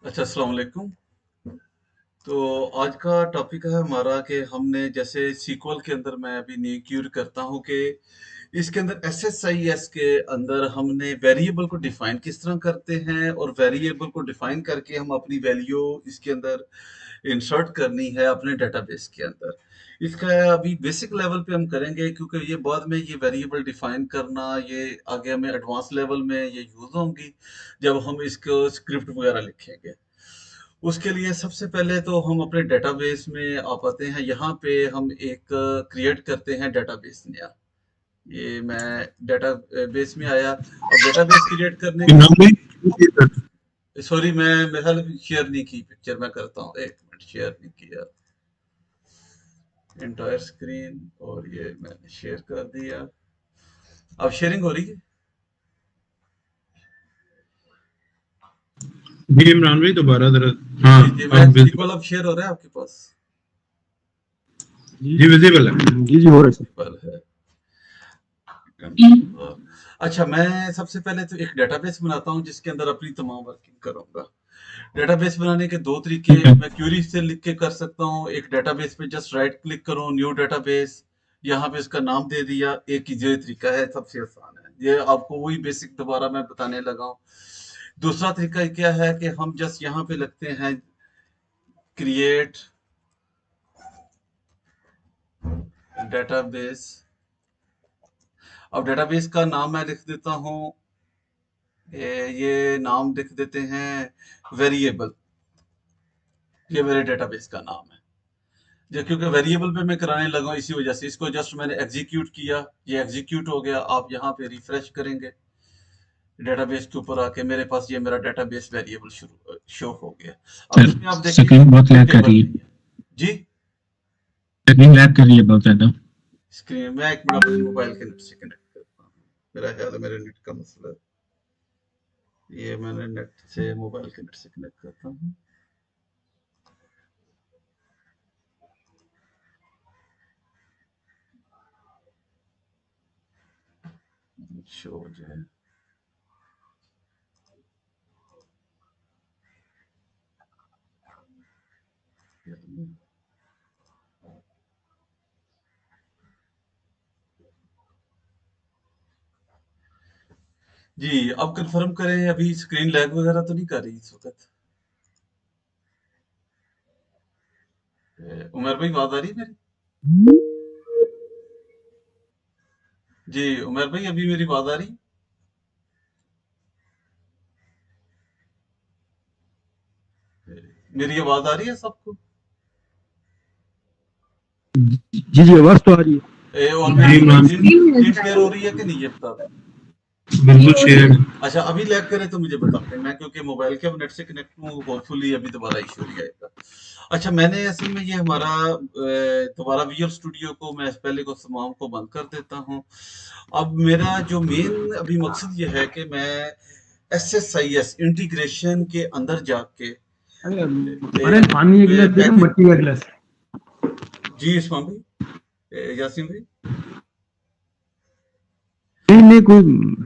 अच्छा, अस्सलाम वालेकुम। तो आज का टॉपिक है हमारा कि हमने जैसे सीक्वल के अंदर मैं अभी न्यू क्यूर करता हूँ कि इसके अंदर एसएसआईएस के अंदर हमने वेरिएबल को डिफाइन किस तरह करते हैं और वेरिएबल को डिफाइन करके हम अपनी वैल्यू इसके अंदर इंसर्ट करनी है अपने डेटाबेस के अंदर। इसका अभी बेसिक लेवल पे हम करेंगे क्योंकि ये बाद में ये वेरिएबल डिफाइन करना ये आगे हमें एडवांस लेवल में ये यूज होंगी जब हम इसको स्क्रिप्ट वगैरह लिखेंगे। उसके लिए सबसे पहले तो हम अपने डेटाबेस में आ पाते हैं। यहाँ पे हम एक क्रिएट करते हैं डेटाबेस नया। ये मैं डेटाबेस में आया। अब डेटाबेस क्रिएट करने के इनाम लिए में सॉरी मैं मेरे ख्याल शेयर नहीं की पिक्चर मैं करता हूँ। एक मिनट शेयर नहीं किया एंटायर स्क्रीन और ये मैंने शेयर कर दिया। अब शेयरिंग हो रही है। जी इमरान भाई दोबारा जरा। हाँ जी जी मैं अब सीक्वल विजिबल। अब शेयर हो रहा है आपके पास। जी विजिबल है। जी हो रहा है सर। पर है अच्छा मैं सबसे पहले तो एक डेटाबेस बनाता हूँ जिसके अंदर अपनी तमाम वर्किंग करूंगा। डेटाबेस बनाने के दो तरीके ठीक है। मैं क्यूरी से लिख के कर सकता हूँ। एक डेटाबेस पे जस्ट राइट क्लिक करूँ न्यू डेटाबेस, यहाँ पे इसका नाम दे दिया। एक ही ये तरीका है सबसे आसान है। ये आपको वही बेसिक दोबारा मैं बताने लगा हूँ। दूसरा तरीका क्या है कि हम जस्ट यहाँ पे लिखते हैं क्रिएट डेटाबेस। अब डेटाबेस का नाम मैं लिख देता हूँ ये नाम लिख देते हैं वेरिएबल। ये मेरे डेटाबेस का नाम है। जो क्योंकि वेरिएबल पे मैं कराने लगा हूं इसी वजह से इसको जस्ट मैंने एग्जीक्यूट किया। ये एग्जीक्यूट हो गया। आप यहाँ पे रिफ्रेश करेंगे डेटाबेस के ऊपर आके मेरे पास ये मेरा डेटाबेस वेरिएबल शुरू शो हो गया। अब सर इसमें आप देखेंगे स्क्रीन बहुत कोई लैग कर टेबल रही नहीं है। है। जी स्क्रीन लैग कर रही है बहुत ज्यादा। स्क्रीन मैं एक मिनट अपने मोबाइल के नेट से कनेक्ट करता हूँ। मेरा ख्याल है मेरे नेट का मसला है। ये मैंने नेट से मोबाइल के नेट से कनेक्ट करता हूँ। शो जो है जी अब कंफर्म करें अभी स्क्रीन लैग वगैरह तो नहीं कर रही इस वक्त। उमर भाई आवाज आ रही है मेरी? जी उमर भाई अभी मेरी आवाज आ रही है? मेरी आवाज आ रही है सबको? जी जी आवाज तो आ रही है। और जी मेरी इमरान स्क्रीन शेयर हो रही है कि नहीं ये बता दें। बिल्कुल शेयर। अच्छा अभी लैग करे तो मुझे बता दें। मैं क्योंकि मोबाइल के नेट से कनेक्ट हूँ होपफुली अभी दोबारा इशू नहीं आएगा। अच्छा मैंने असल में ये हमारा दोबारा विजुअल स्टूडियो को मैं पहले को तमाम को बंद कर देता हूँ। अब मेरा जो मेन अभी मकसद ये है कि मैं एसएसआईएस इंटीग्रेशन के अंदर जाके अरे अरे पानी एक गिलास देना, पैकेज। मट्टी का गिलास। जी इस्माम भाई यासीन भाई। नहीं नहीं कोई।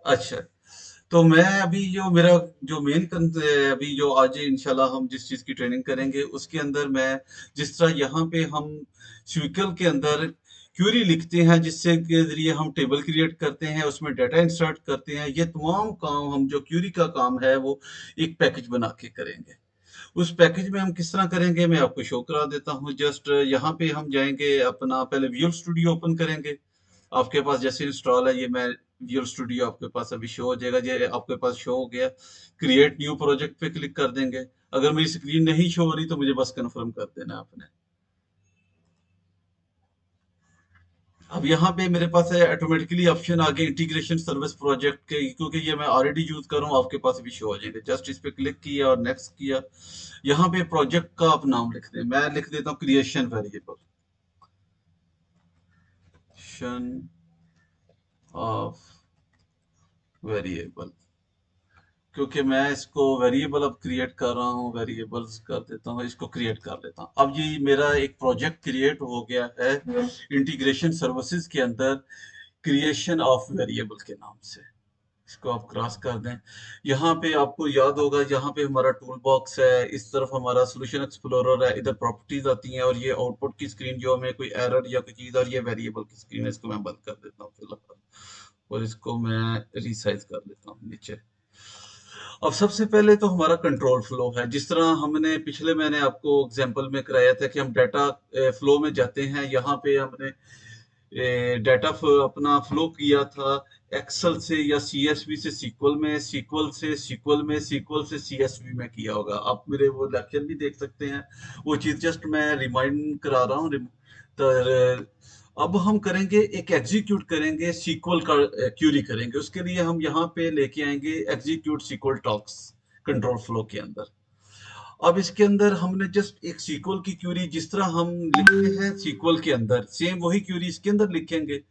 अच्छा तो मैं अभी जो मेरा जो मेन अभी जो आज इंशाल्लाह हम जिस चीज की ट्रेनिंग करेंगे उसके अंदर मैं जिस तरह यहाँ पे हम स्विकल के अंदर क्यूरी लिखते हैं जिससे के जरिए हम टेबल क्रिएट करते हैं उसमें डाटा इंसर्ट करते हैं। ये तमाम काम हम जो क्यूरी का काम है वो एक पैकेज बना के करेंगे। उस पैकेज में हम किस तरह करेंगे मैं आपको शो करा देता हूँ। जस्ट यहाँ पे हम जाएंगे अपना पहले विजुअल स्टूडियो ओपन करेंगे। आपके पास जैसे इंस्टॉल है ये मैं विजुअल स्टूडियो आपके पास अभी शो हो जाएगा। ये आपके पास शो हो गया। क्रिएट न्यू प्रोजेक्ट पे क्लिक कर देंगे। अगर मेरी स्क्रीन नहीं शो हो रही तो मुझे बस कंफर्म कर देना आपने। अब यहाँ पे मेरे पास है ऑटोमेटिकली ऑप्शन आगे इंटीग्रेशन सर्विस प्रोजेक्ट के क्योंकि ये मैं ऑलरेडी यूज कर रहा हूँ आपके पास भी शो हो जाएंगे। जस्ट इस पे क्लिक किया और नेक्स्ट किया। यहाँ पे प्रोजेक्ट का आप नाम लिख दें। मैं लिख देता हूँ क्रिएशन वेरिएबल ऑफ वेरिएबल क्योंकि मैं इसको वेरिएबल अब क्रिएट कर रहा हूँ। वेरिएबल्स कर देता हूँ इसको क्रिएट कर लेता हूँ। अब ये मेरा एक प्रोजेक्ट क्रिएट हो गया है इंटीग्रेशन सर्विसेज के अंदर क्रिएशन ऑफ वेरिएबल के नाम से। इसको आप क्रॉस कर दें। यहाँ पे आपको याद होगा, यहाँ पे हमारा टूल बॉक्स है, इस तरफ हमारा सॉल्यूशन एक्सप्लोरर है, इधर प्रॉपर्टीज आती हैं और ये आउटपुट की स्क्रीन जो हमें कोई एरर या कोई चीज़, और ये वेरिएबल की स्क्रीन है। इसको मैं बंद कर देता हूँ फिलहाल और इसको मैं रिसाइज कर देता हूँ नीचे। अब सबसे पहले तो हमारा कंट्रोल फ्लो है। जिस तरह हमने पिछले मैंने आपको एग्जांपल में कराया था कि हम डाटा फ्लो में जाते हैं, यहाँ पे हमने डाटा अपना फ्लो किया था एक्सेल से या सीएसवी से सीक्वल में, सीक्वल से सीक्वल में, सीक्वल से सीएसवी में किया होगा। आप मेरे वो लेक्चर भी देख सकते हैं, वो चीज जस्ट मैं रिमाइंड करा रहा हूँ। तो अब हम करेंगे, एक एग्जीक्यूट करेंगे, सीक्वल का क्यूरी करेंगे। उसके लिए हम यहाँ पे लेके आएंगे execute SQL tasks control flow के अंदर। अब इसके अंदर हमने जस्ट एक सीक्वल की क्यूरी जिस तरह हम लिखते हैं सीक्वल के अंदर, सेम वही क्यूरी इसके अंदर लिखेंगे।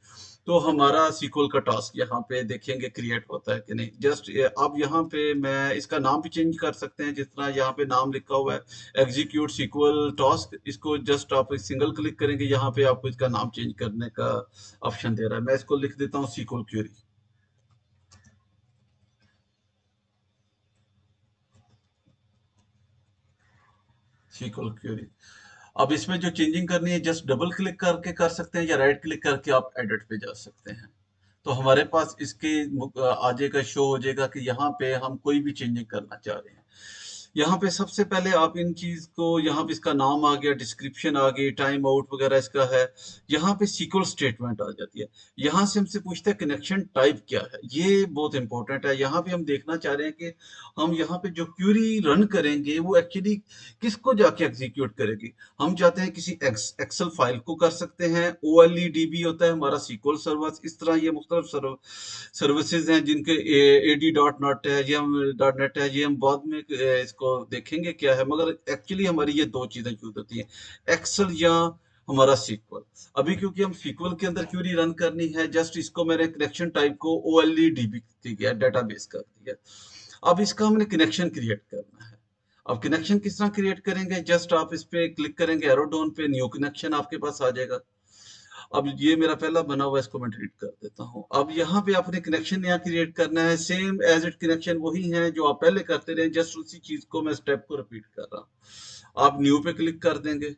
तो हमारा सीक्वल का टास्क यहाँ पे देखेंगे क्रिएट होता है कि नहीं। जस्ट अब यहाँ पे मैं इसका नाम भी चेंज कर सकते हैं। जिस तरह यहाँ पे नाम लिखा हुआ है एग्जीक्यूट सीक्वल टास्क, इसको जस्ट आप सिंगल क्लिक करेंगे, यहाँ पे आपको इसका नाम चेंज करने का ऑप्शन दे रहा है। मैं इसको लिख देता हूँ सीक्वल क्यूरी, सीक्वल क्यूरी। अब इसमें जो चेंजिंग करनी है जस्ट डबल क्लिक करके कर सकते हैं या राइट क्लिक करके आप एडिट पे जा सकते हैं। तो हमारे पास इसके आ जाएगा, शो हो जाएगा कि यहाँ पे हम कोई भी चेंजिंग करना चाह रहे हैं। यहाँ पे सबसे पहले आप इन चीज को, यहाँ पे इसका नाम आ गया, डिस्क्रिप्शन आ गई, टाइम आउट वगैरह इसका है। यहाँ पे सीक्वल स्टेटमेंट आ जाती है। यहाँ से हमसे पूछता है कनेक्शन टाइप क्या है। ये बहुत इंपॉर्टेंट है। यहाँ पे हम देखना चाह रहे हैं कि हम यहाँ पे जो क्यूरी रन करेंगे वो एक्चुअली किसको जाके एग्जीक्यूट करेगी। हम चाहते हैं किसी एक्सेल फाइल को कर सकते हैं। OLEDB होता है हमारा सीक्वल सर्वर। इस तरह ये मुख्तलिफ सर्विसेज हैं जिनके AD.NET है, ये हम .NET है, ये हम बाद में इसको देखेंगे क्या है। मगर एक्चुअली हमारी ये दो चीजें यूज होती हैं, एक्सेल या हमारा सीक्वल। अभी क्योंकि हम सीक्वल के अंदर क्यूरी रन करनी है, जस्ट इसको मैंने कनेक्शन टाइप को OLEDB दिया, डेटाबेस कर दिया। अब इसका हमने कनेक्शन क्रिएट करना है। अब कनेक्शन किस तरह क्रिएट करेंगे, जस्ट आप इस पे क्लिक करेंगे, एरो डाउन पे, न्यू कनेक्शन आपके पास आ जाएगा। अब ये मेरा पहला बना हुआ है, इसको मैं डिलीट कर देता हूँ। अब यहाँ पे आपने कनेक्शन नया क्रिएट करना है, सेम एज इट कनेक्शन वही है जो आप पहले करते रहे, जस्ट उसी चीज को मैं स्टेप को रिपीट कर रहा हूँ। आप न्यू पे क्लिक कर देंगे,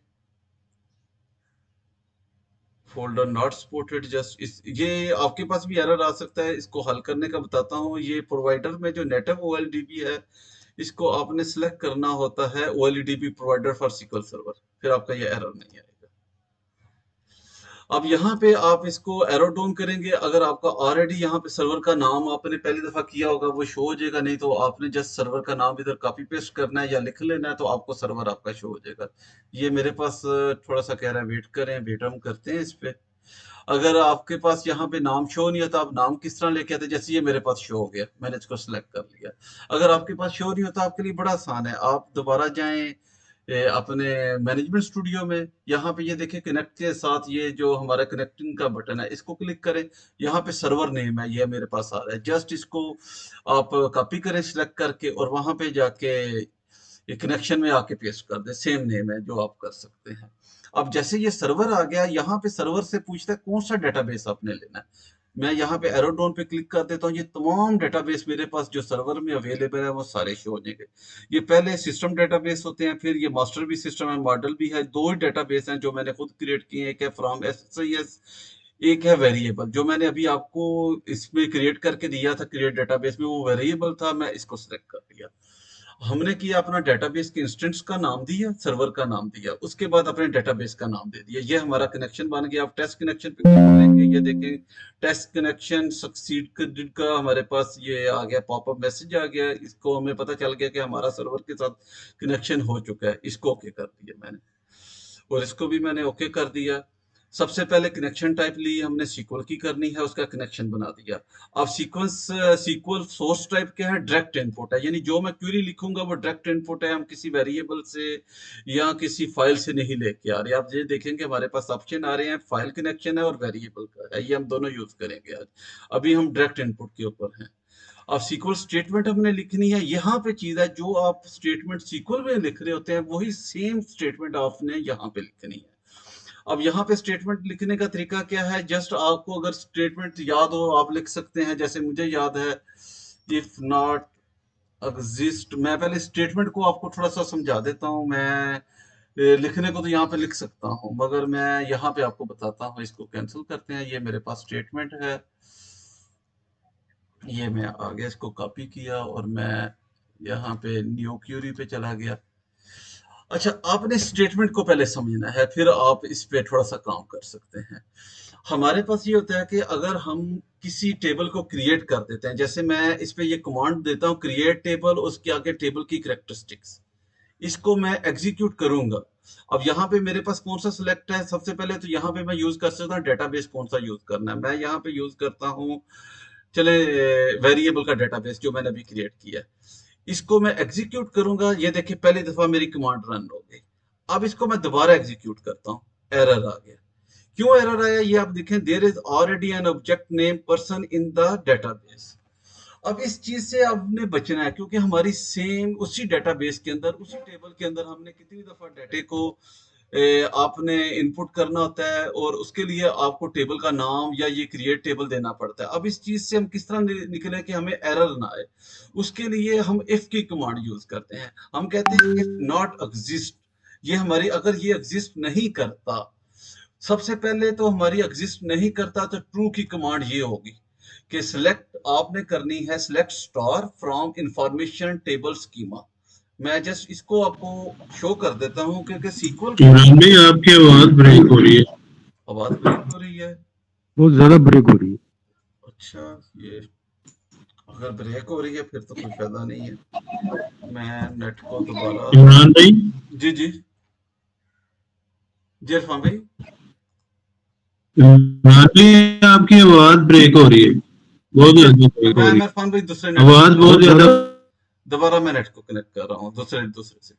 फोल्डर नॉट सपोर्टेड, जस्ट इस ये आपके पास भी एरर आ सकता है। इसको हल करने का बताता हूँ। ये प्रोवाइडर में जो नेटिव OLEDB है, इसको आपने सिलेक्ट करना होता है OLEDB provider for SQL server, फिर आपका ये एरर नहीं आएगा। अब यहाँ पे आप इसको एरो डाउन करेंगे। अगर आपका ऑलरेडी यहाँ पे सर्वर का नाम आपने पहली दफा किया होगा वो शो हो जाएगा, नहीं तो आपने जस्ट सर्वर का नाम इधर कॉपी पेस्ट करना है या लिख लेना है, तो आपको सर्वर आपका शो हो जाएगा। ये मेरे पास थोड़ा सा कह रहा है वेट करें, वेट हम करते हैं इस पे। अगर आपके पास यहाँ पे नाम शो नहीं होता, आप नाम किस तरह लेके आते, जैसे ये मेरे पास शो हो गया, मैंने इसको सिलेक्ट कर लिया। अगर आपके पास शो नहीं होता, आपके लिए बड़ा आसान है, आप दोबारा जाएं अपने मैनेजमेंट स्टूडियो में। यहाँ पे ये देखिए कनेक्ट के साथ ये जो हमारा कनेक्टिंग का बटन है, इसको क्लिक करें। यहाँ पे सर्वर नेम है, ये मेरे पास आ रहा है, जस्ट इसको आप कॉपी करें सिलेक्ट करके और वहां पे जाके ये कनेक्शन में आके पेस्ट कर दे, सेम नेम है जो आप कर सकते हैं। अब जैसे ये सर्वर आ गया, यहाँ पे सर्वर से पूछता है कौन सा डेटाबेस आपने लेना है। मैं यहाँ पे एरो डाउन पे क्लिक कर देता हूँ, ये तमाम डेटाबेस मेरे पास जो सर्वर में अवेलेबल है वो सारे शो हो जाएंगे। ये पहले सिस्टम डेटाबेस होते हैं, फिर ये मास्टर भी सिस्टम है, मॉडल भी है। दो ही डेटाबेस हैं जो मैंने खुद क्रिएट किए हैं, एक है फ्रॉम SSIS, एक है वेरिएबल। जो मैंने अभी आपको इसमें क्रिएट करके दिया था क्रिएट डेटाबेस में, वो वेरिएबल था, मैं इसको सिलेक्ट कर दिया। हमने किया अपना डेटाबेस के इंस्टेंस का नाम दिया, सर्वर का नाम दिया, उसके बाद अपने डेटाबेस का नाम दे दिया। ये हमारा कनेक्शन बन गया। आप टेस्ट कनेक्शन पे क्लिक करेंगे, ये देखें टेस्ट कनेक्शन सक्सीड का हमारे पास ये आ गया, पॉपअप मैसेज आ गया। इसको हमें पता चल गया कि हमारा सर्वर के साथ कनेक्शन हो चुका है। इसको ओके कर दिया मैंने, और इसको भी मैंने ओके कर दिया। सबसे पहले कनेक्शन टाइप ली हमने, सीक्वल की करनी है, उसका कनेक्शन बना दिया। अब सीक्वल सोर्स टाइप क्या है, डायरेक्ट इनपुट है, यानी जो मैं क्वेरी लिखूंगा वो डायरेक्ट इनपुट है। हम किसी वेरिएबल से या किसी फाइल से नहीं लेके आ रहे। आप ये देखेंगे हमारे पास ऑप्शन आ रहे हैं, फाइल कनेक्शन है और वेरिएबल का है, ये हम दोनों यूज करेंगे आज। अभी हम डायरेक्ट इनपुट के ऊपर हैं। अब सीक्वल स्टेटमेंट हमने लिखनी है। यहाँ पे चीज है, जो आप स्टेटमेंट सीक्वल में लिख रहे होते हैं वही सेम स्टेटमेंट आपने यहाँ पे लिखनी है। अब यहाँ पे स्टेटमेंट लिखने का तरीका क्या है, जस्ट आपको अगर स्टेटमेंट याद हो आप लिख सकते हैं, जैसे मुझे याद है इफ नॉट एग्जिस्ट। मैं पहले स्टेटमेंट को आपको थोड़ा सा समझा देता हूँ। मैं लिखने को तो यहाँ पे लिख सकता हूँ, मगर मैं यहाँ पे आपको बताता हूँ। इसको कैंसिल करते हैं, ये मेरे पास स्टेटमेंट है, ये मैं आगे इसको कॉपी किया और मैं यहाँ पे न्यू क्यूरी पे चला गया। अच्छा, आपने स्टेटमेंट को पहले समझना है, फिर आप इस पे थोड़ा सा काम कर सकते हैं। हमारे पास ये होता है कि अगर हम किसी टेबल को क्रिएट कर देते हैं, जैसे मैं इस पे ये कमांड देता हूँ क्रिएट टेबल, उसके आगे टेबल की कैरेक्टरिस्टिक्स, इसको मैं एग्जीक्यूट करूंगा। अब यहाँ पे मेरे पास कौन सा सिलेक्ट है, सबसे पहले तो यहाँ पे मैं यूज कर सकता हूँ डेटाबेस कौन सा यूज करना है। मैं यहाँ पे यूज करता हूँ, चले, वेरिएबल का डेटाबेस जो मैंने अभी क्रिएट किया है, इसको मैं एग्जीक्यूट करूंगा। ये देखिए पहली दफा मेरी कमांड रन हो गई। अब इसको मैं दोबारा एग्जीक्यूट करता हूँ, एरर आ गया। क्यों एरर आया ये आप देखें, there is already an object name person in the database. अब इस चीज से आपने बचना है, क्योंकि हमारी सेम उसी डेटाबेस के अंदर, उसी टेबल के अंदर हमने कितनी दफा डाटे को आपने इनपुट करना होता है, और उसके लिए आपको टेबल का नाम या ये क्रिएट टेबल देना पड़ता है। अब इस चीज से हम किस तरह निकले कि हमें एरर ना आए, उसके लिए हम इफ की कमांड यूज करते हैं। हम कहते हैं इफ नॉट एग्जिस्ट, ये हमारी, अगर ये एग्जिस्ट नहीं करता, सबसे पहले तो हमारी एग्जिस्ट नहीं करता तो ट्रू की कमांड ये होगी कि सिलेक्ट, आपने करनी है select star from information table schema. मैं जस्ट इसको आपको शो कर देता हूँ, क्योंकि सीक्वल के इमरान भाई आपकी आवाज ब्रेक हो रही है। आवाज ब्रेक हो रही है। बहुत ज्यादा ब्रेक हो रही है। अच्छा, ये अगर ब्रेक हो रही है फिर तो कोई फायदा नहीं है। मैं नेट को दोबारा, इमरान भाई, जी जी जी इरफान भाई, इमरान भाई आपकी आवाज ब्रेक हो रही है, बहुत ज्यादा ब्रेक हो मैं रही इरफान भाई दूसरे है, नेट आवाज से, बहुत ज्यादा। दोबारा मैं नेट को कनेक्ट कर रहा हूँ दूसरे दूसरे से।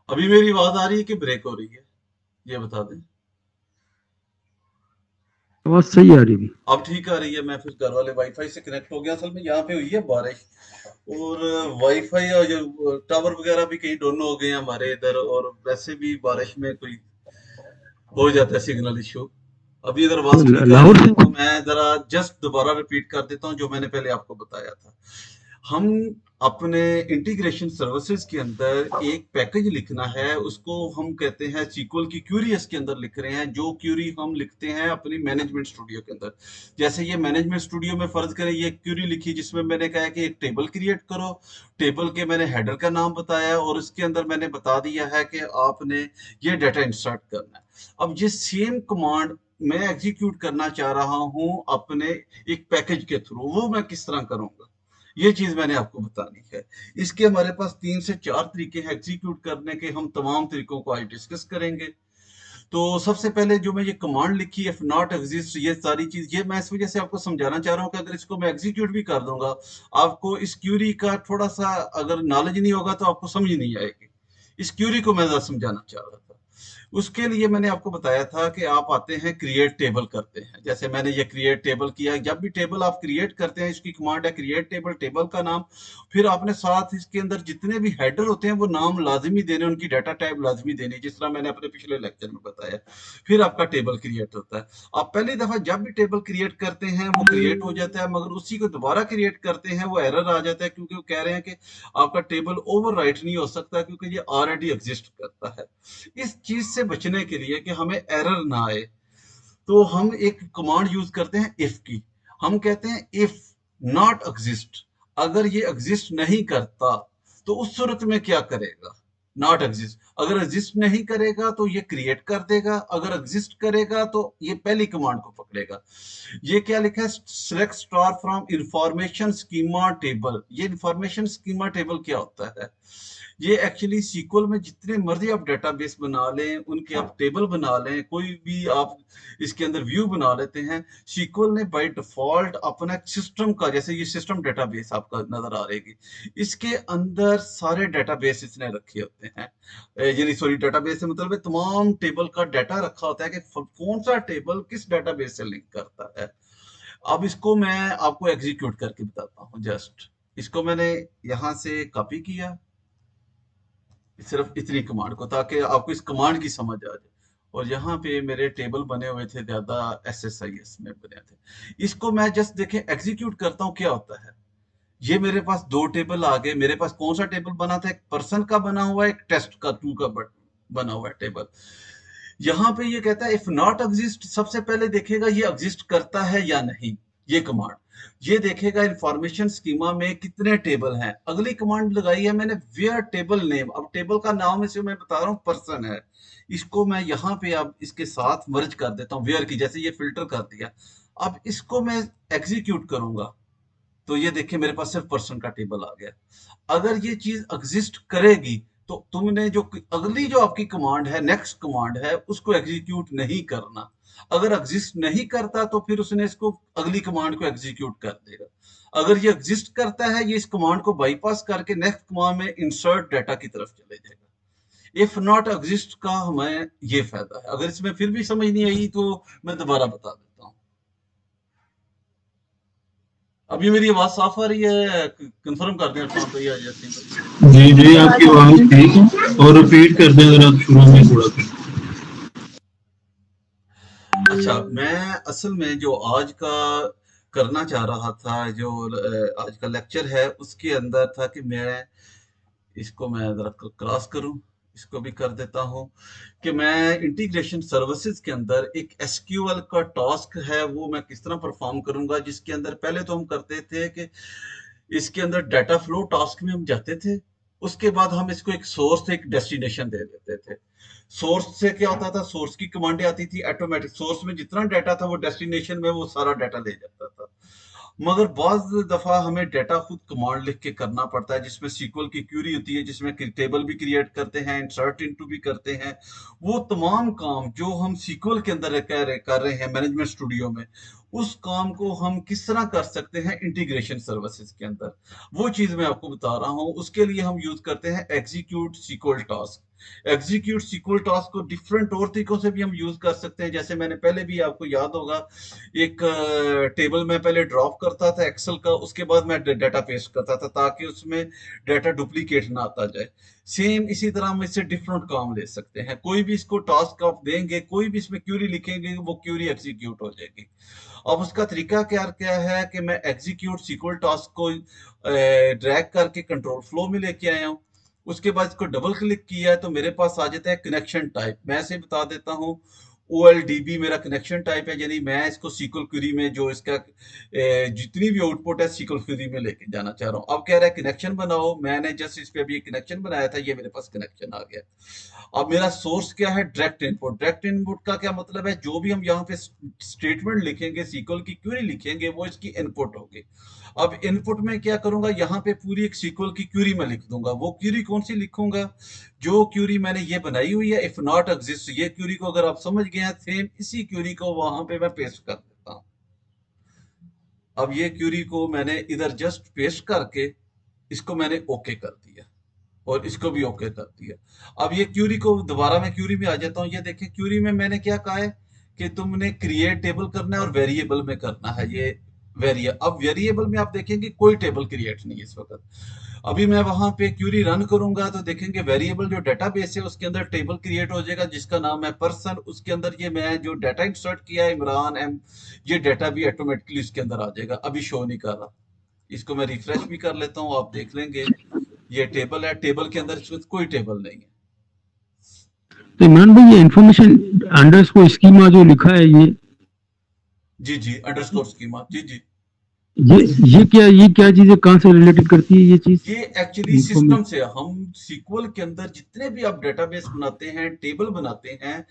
अभी मेरी आवाज आ रही है कि ब्रेक हो रही है, ये बता दें। आवाज सही आ रही है। अब ठीक आ रही है। मैं फिर घर वाले वाईफाई से कनेक्ट हो गया। असल में यहाँ पे हुई है बारिश, और वाईफाई और जो टावर वगैरह भी कहीं दोनों हो गए हैं हमारे इधर, और वैसे भी बारिश में कोई हो जाता है सिग्नल इशू। अभी अगर आवाज ठीक आ रही लाहौर है से तो मैं जरा जस्ट दोबारा रिपीट कर देता हूँ जो मैंने पहले आपको बताया था। हम अपने इंटीग्रेशन सर्विसेज के अंदर एक पैकेज लिखना है, उसको हम कहते हैं सीक्वल की क्यूरी के अंदर लिख रहे हैं, जो क्यूरी हम लिखते हैं अपनी मैनेजमेंट स्टूडियो के अंदर। जैसे ये मैनेजमेंट स्टूडियो में फर्ज करें ये क्यूरी लिखी, जिसमें मैंने कहा कि एक टेबल क्रिएट करो, टेबल के मैंने हेडर का नाम बताया, और उसके अंदर मैंने बता दिया है कि आपने ये डाटा इंसर्ट करना है। अब ये सेम कमांड मैं एग्जीक्यूट करना चाह रहा हूं अपने एक पैकेज के थ्रू, वो मैं किस तरह करूंगा, ये चीज मैंने आपको बतानी है। इसके हमारे पास 3 से 4 तरीके हैं एग्जीक्यूट करने के, हम तमाम तरीकों को आज डिस्कस करेंगे। तो सबसे पहले जो मैं ये कमांड लिखी इफ नॉट एग्जिस्ट, ये सारी चीज ये मैं इस वजह से आपको समझाना चाह रहा हूँ कि अगर इसको मैं एग्जीक्यूट भी कर दूंगा, आपको इस क्यूरी का थोड़ा सा अगर नॉलेज नहीं होगा तो आपको समझ नहीं आएगी। इस क्यूरी को मैं जरा समझाना चाह रहा था। उसके लिए मैंने आपको बताया था कि आप आते हैं क्रिएट टेबल करते हैं, जैसे मैंने ये क्रिएट टेबल किया। जब भी टेबल आप क्रिएट करते हैं, इसकी कमांड है क्रिएट टेबल, टेबल का नाम, फिर आपने साथ इसके अंदर जितने भी हेडर होते हैं वो नाम लाजमी देने, उनकी डाटा टाइप लाजमी देनी, जिस तरह मैंने अपने पिछले लेक्चर में बताया। फिर आपका टेबल क्रिएट होता है। आप पहली दफा जब भी टेबल क्रिएट करते हैं वो क्रिएट हो जाता है, मगर उसी को दोबारा क्रिएट करते हैं वो एरर आ जाता है, क्योंकि वो कह रहे हैं कि आपका टेबल ओवरराइट नहीं हो सकता, क्योंकि ये ऑलरेडी एग्जिस्ट करता है। इस चीज से बचने के लिए कि हमें एरर ना आए, तो हम एक कमांड यूज करते हैं इफ की। हम कहते हैं इफ नॉट एग्जिस्ट, अगर ये एग्जिस्ट नहीं करता तो उस सूरत में क्या करेगा। नॉट एग्जिस्ट, अगर एग्जिस्ट नहीं करेगा तो ये क्रिएट कर देगा, अगर एग्जिस्ट करेगा तो ये पहली कमांड को पकड़ेगा। ये क्या लिखा है, select star from information schema table. ये इंफॉर्मेशन स्कीमा टेबल क्या होता है, ये एक्चुअली सीक्वल में जितने मर्जी आप डेटाबेस बना लें, उनके आप टेबल बना लें, कोई भी आप इसके अंदर व्यू बना लेते हैं, सीक्वल ने बाय डिफॉल्ट अपना एक सिस्टम का, जैसे ये सिस्टम डेटाबेस आपका नजर आ रहेगी, इसके अंदर सारे डेटाबेस इसने रखे होते हैं। यानी सॉरी डेटाबेस से मतलब है तमाम टेबल का डाटा रखा होता है कि कौन सा टेबल किस डेटाबेस से लिंक करता है। अब इसको मैं आपको एग्जीक्यूट करके बताता हूँ। जस्ट इसको मैंने यहाँ से कॉपी किया, सिर्फ इतनी कमांड को, ताकि आपको इस कमांड की समझ आ जाए। और यहाँ पे मेरे टेबल बने हुए थे ज्यादा, SSIS में बने थे। इसको मैं जस्ट देखें एग्जीक्यूट करता हूँ क्या होता है। ये मेरे पास दो टेबल आ गए। मेरे पास कौन सा टेबल बना था, एक पर्सन का बना हुआ है, एक टेस्ट का टू का बना हुआ है टेबल। यहाँ पे ये कहता है इफ नॉट एग्जिस्ट, सबसे पहले देखेगा ये एग्जिस्ट करता है या नहीं। ये कमांड ये देखेगा इंफॉर्मेशन स्कीमा में कितने टेबल हैं। अगली कमांड लगाई है मैंने वेयर टेबल नेम। अब टेबल का नाम इसे मैं बता रहा हूँ पर्सन है। इसको मैं यहाँ पे अब इसके साथ मर्ज कर देता हूँ वेयर की, जैसे ये फिल्टर कर दिया। अब इसको मैं एग्जीक्यूट करूंगा तो ये देखिए मेरे पास सिर्फ पर्सन का टेबल आ गया। अगर ये चीज एग्जिस्ट करेगी तो तुमने जो अगली जो आपकी कमांड है, नेक्स्ट कमांड है, उसको एग्जीक्यूट नहीं करना। अगर एग्जिस्ट नहीं करता तो फिर उसने इसको अगली कमांड को एग्जीक्यूट कर देगा। अगर ये एग्जिस्ट करता है, ये इस कमांड को बाईपास करके नेक्स्ट कमांड में इंसर्ट डाटा की तरफ चले जाएगा। इफ नॉट एग्जिस्ट का हमें ये फायदा है। अगर इसमें फिर भी समझ नहीं आई तो मैं दोबारा बता देता हूँ। अभी मेरी आवाज साफ आ रही है? कंफर्म कर दें इरफान भैया यासीन भाई। जी जी, आपकी आवाज ठीक है। और रिपीट कर दें अगर आप शुरू में थोड़ा सा। अच्छा, मैं असल में जो आज का करना चाह रहा था, जो आज का लेक्चर है उसके अंदर था कि मैं जरा क्रॉस करूं, इसको भी कर देता हूं कि मैं इंटीग्रेशन सर्विसेज के अंदर एक एसक्यूएल का टास्क है वो मैं किस तरह परफॉर्म करूंगा। जिसके अंदर पहले तो हम करते थे कि इसके अंदर डाटा फ्लो टास्क में हम जाते थे। उसके बाद हम इसको एक सोर्स एक डेस्टिनेशन दे देते थे। सोर्स से क्या होता था, सोर्स की कमांडें आती थी ऑटोमेटिक, सोर्स में जितना डाटा था वो डेस्टिनेशन में वो सारा डाटा ले जाता था। मगर बहुत दफा हमें डाटा खुद कमांड लिख के करना पड़ता है, जिसमें सीक्वल की क्यूरी होती है, जिसमें टेबल भी क्रिएट करते हैं, इंसर्ट इनटू भी करते हैं। वो तमाम काम जो हम सीक्वल के अंदर कर रहे हैं मैनेजमेंट स्टूडियो में, उस काम को हम किस तरह कर सकते हैं इंटीग्रेशन सर्विसेज के अंदर, वो चीज मैं आपको बता रहा हूं। उसके लिए हम यूज करते हैं execute SQL task. Execute SQL task को डिफरेंट और तरीकों से भी हम यूज कर सकते हैं। जैसे मैंने पहले भी, आपको याद होगा, एक टेबल में पहले ड्रॉप करता था एक्सेल का, उसके बाद मैं डाटा पेस्ट करता था ताकि उसमें डाटा डुप्लीकेट ना आता जाए। सेम इसी तरह हम इससे डिफरेंट काम ले सकते हैं। कोई भी इसको टास्क आप देंगे, कोई भी इसमें क्यूरी लिखेंगे, वो क्यूरी एग्जीक्यूट हो जाएगी। अब उसका तरीका क्या क्या है कि मैं एग्जीक्यूट सीक्वल टास्क को ड्रैग करके कंट्रोल फ्लो में लेके आया हूं। उसके बाद इसको डबल क्लिक किया है तो मेरे पास आ जाता है कनेक्शन टाइप। मैं इसे बता देता हूँ OLDB मेरा कनेक्शन टाइप है, यानी मैं इसको सीक्वल क्वेरी में जो इसका जितनी भी आउटपुट है सीक्वल क्वेरी में लेके जाना चाह रहा हूँ। अब कह रहा है कनेक्शन बनाओ, मैंने जस्ट इस पे अभी कनेक्शन बनाया था, ये मेरे पास कनेक्शन आ गया। अब मेरा सोर्स क्या है, डायरेक्ट इनपुट। डायरेक्ट इनपुट का क्या मतलब है, जो भी हम यहाँ पे स्टेटमेंट लिखेंगे, सीक्वल की क्वेरी लिखेंगे, वो इसकी इनपुट होगी। अब इनपुट में क्या करूंगा, यहाँ पे पूरी एक सीक्वल की क्वेरी में लिख दूंगा। वो क्वेरी कौन सी लिखूंगा, जो क्वेरी मैंने ये बनाई हुई है, इफ नॉट एग्जिस्ट। ये क्वेरी को अगर आप समझ गए हैं, सेम इसी क्वेरी को वहां पे मैं पेस्ट कर देता हूं। अब ये क्वेरी को मैंने इधर जस्ट पेस्ट करके इसको मैंने ओके कर दिया और इसको भी ओके कर दिया। अब ये क्यूरी को दोबारा मैं क्यूरी में आ जाता हूँ। ये देखें क्यूरी में मैंने क्या कहा है कि तुमने क्रिएट टेबल करना है और वेरिएबल में करना है। ये अब वेरिएबल में आप देखेंगे कोई टेबल क्रिएट नहीं है इस वक्त। अभी मैं वहां पे क्यूरी रन करूंगा तो देखेंगे वेरिएबल जो डेटाबेस है उसके अंदर टेबल क्रिएट हो जाएगा जिसका नाम है पर्सन। उसके अंदर ये मैं जो डाटा इंसर्ट किया है इमरान एम, ये डाटा भी ऑटोमेटिकली इसके अंदर आ जाएगा। अभी शो नहीं कर रहा, इसको मैं रिफ्रेश भी कर लेता हूँ, आप देख लेंगे ये टेबल है। टेबल के अंदर इसमें कोई टेबल नहीं है। तो इमरान भाई ये इंफॉर्मेशन अंडरस्कोर स्कीमा जो लिखा है जी जी, अंडरस्कोर स्कीमा, जी जी। ये ये क्या चीज है, कहाँ से रिलेटेड करती है ये चीज? ये एक्चुअली सिस्टम से, हम सीक्वल के अंदर जितने भी आप डेटाबेस बनाते हैं, टेबल बनाते हैं,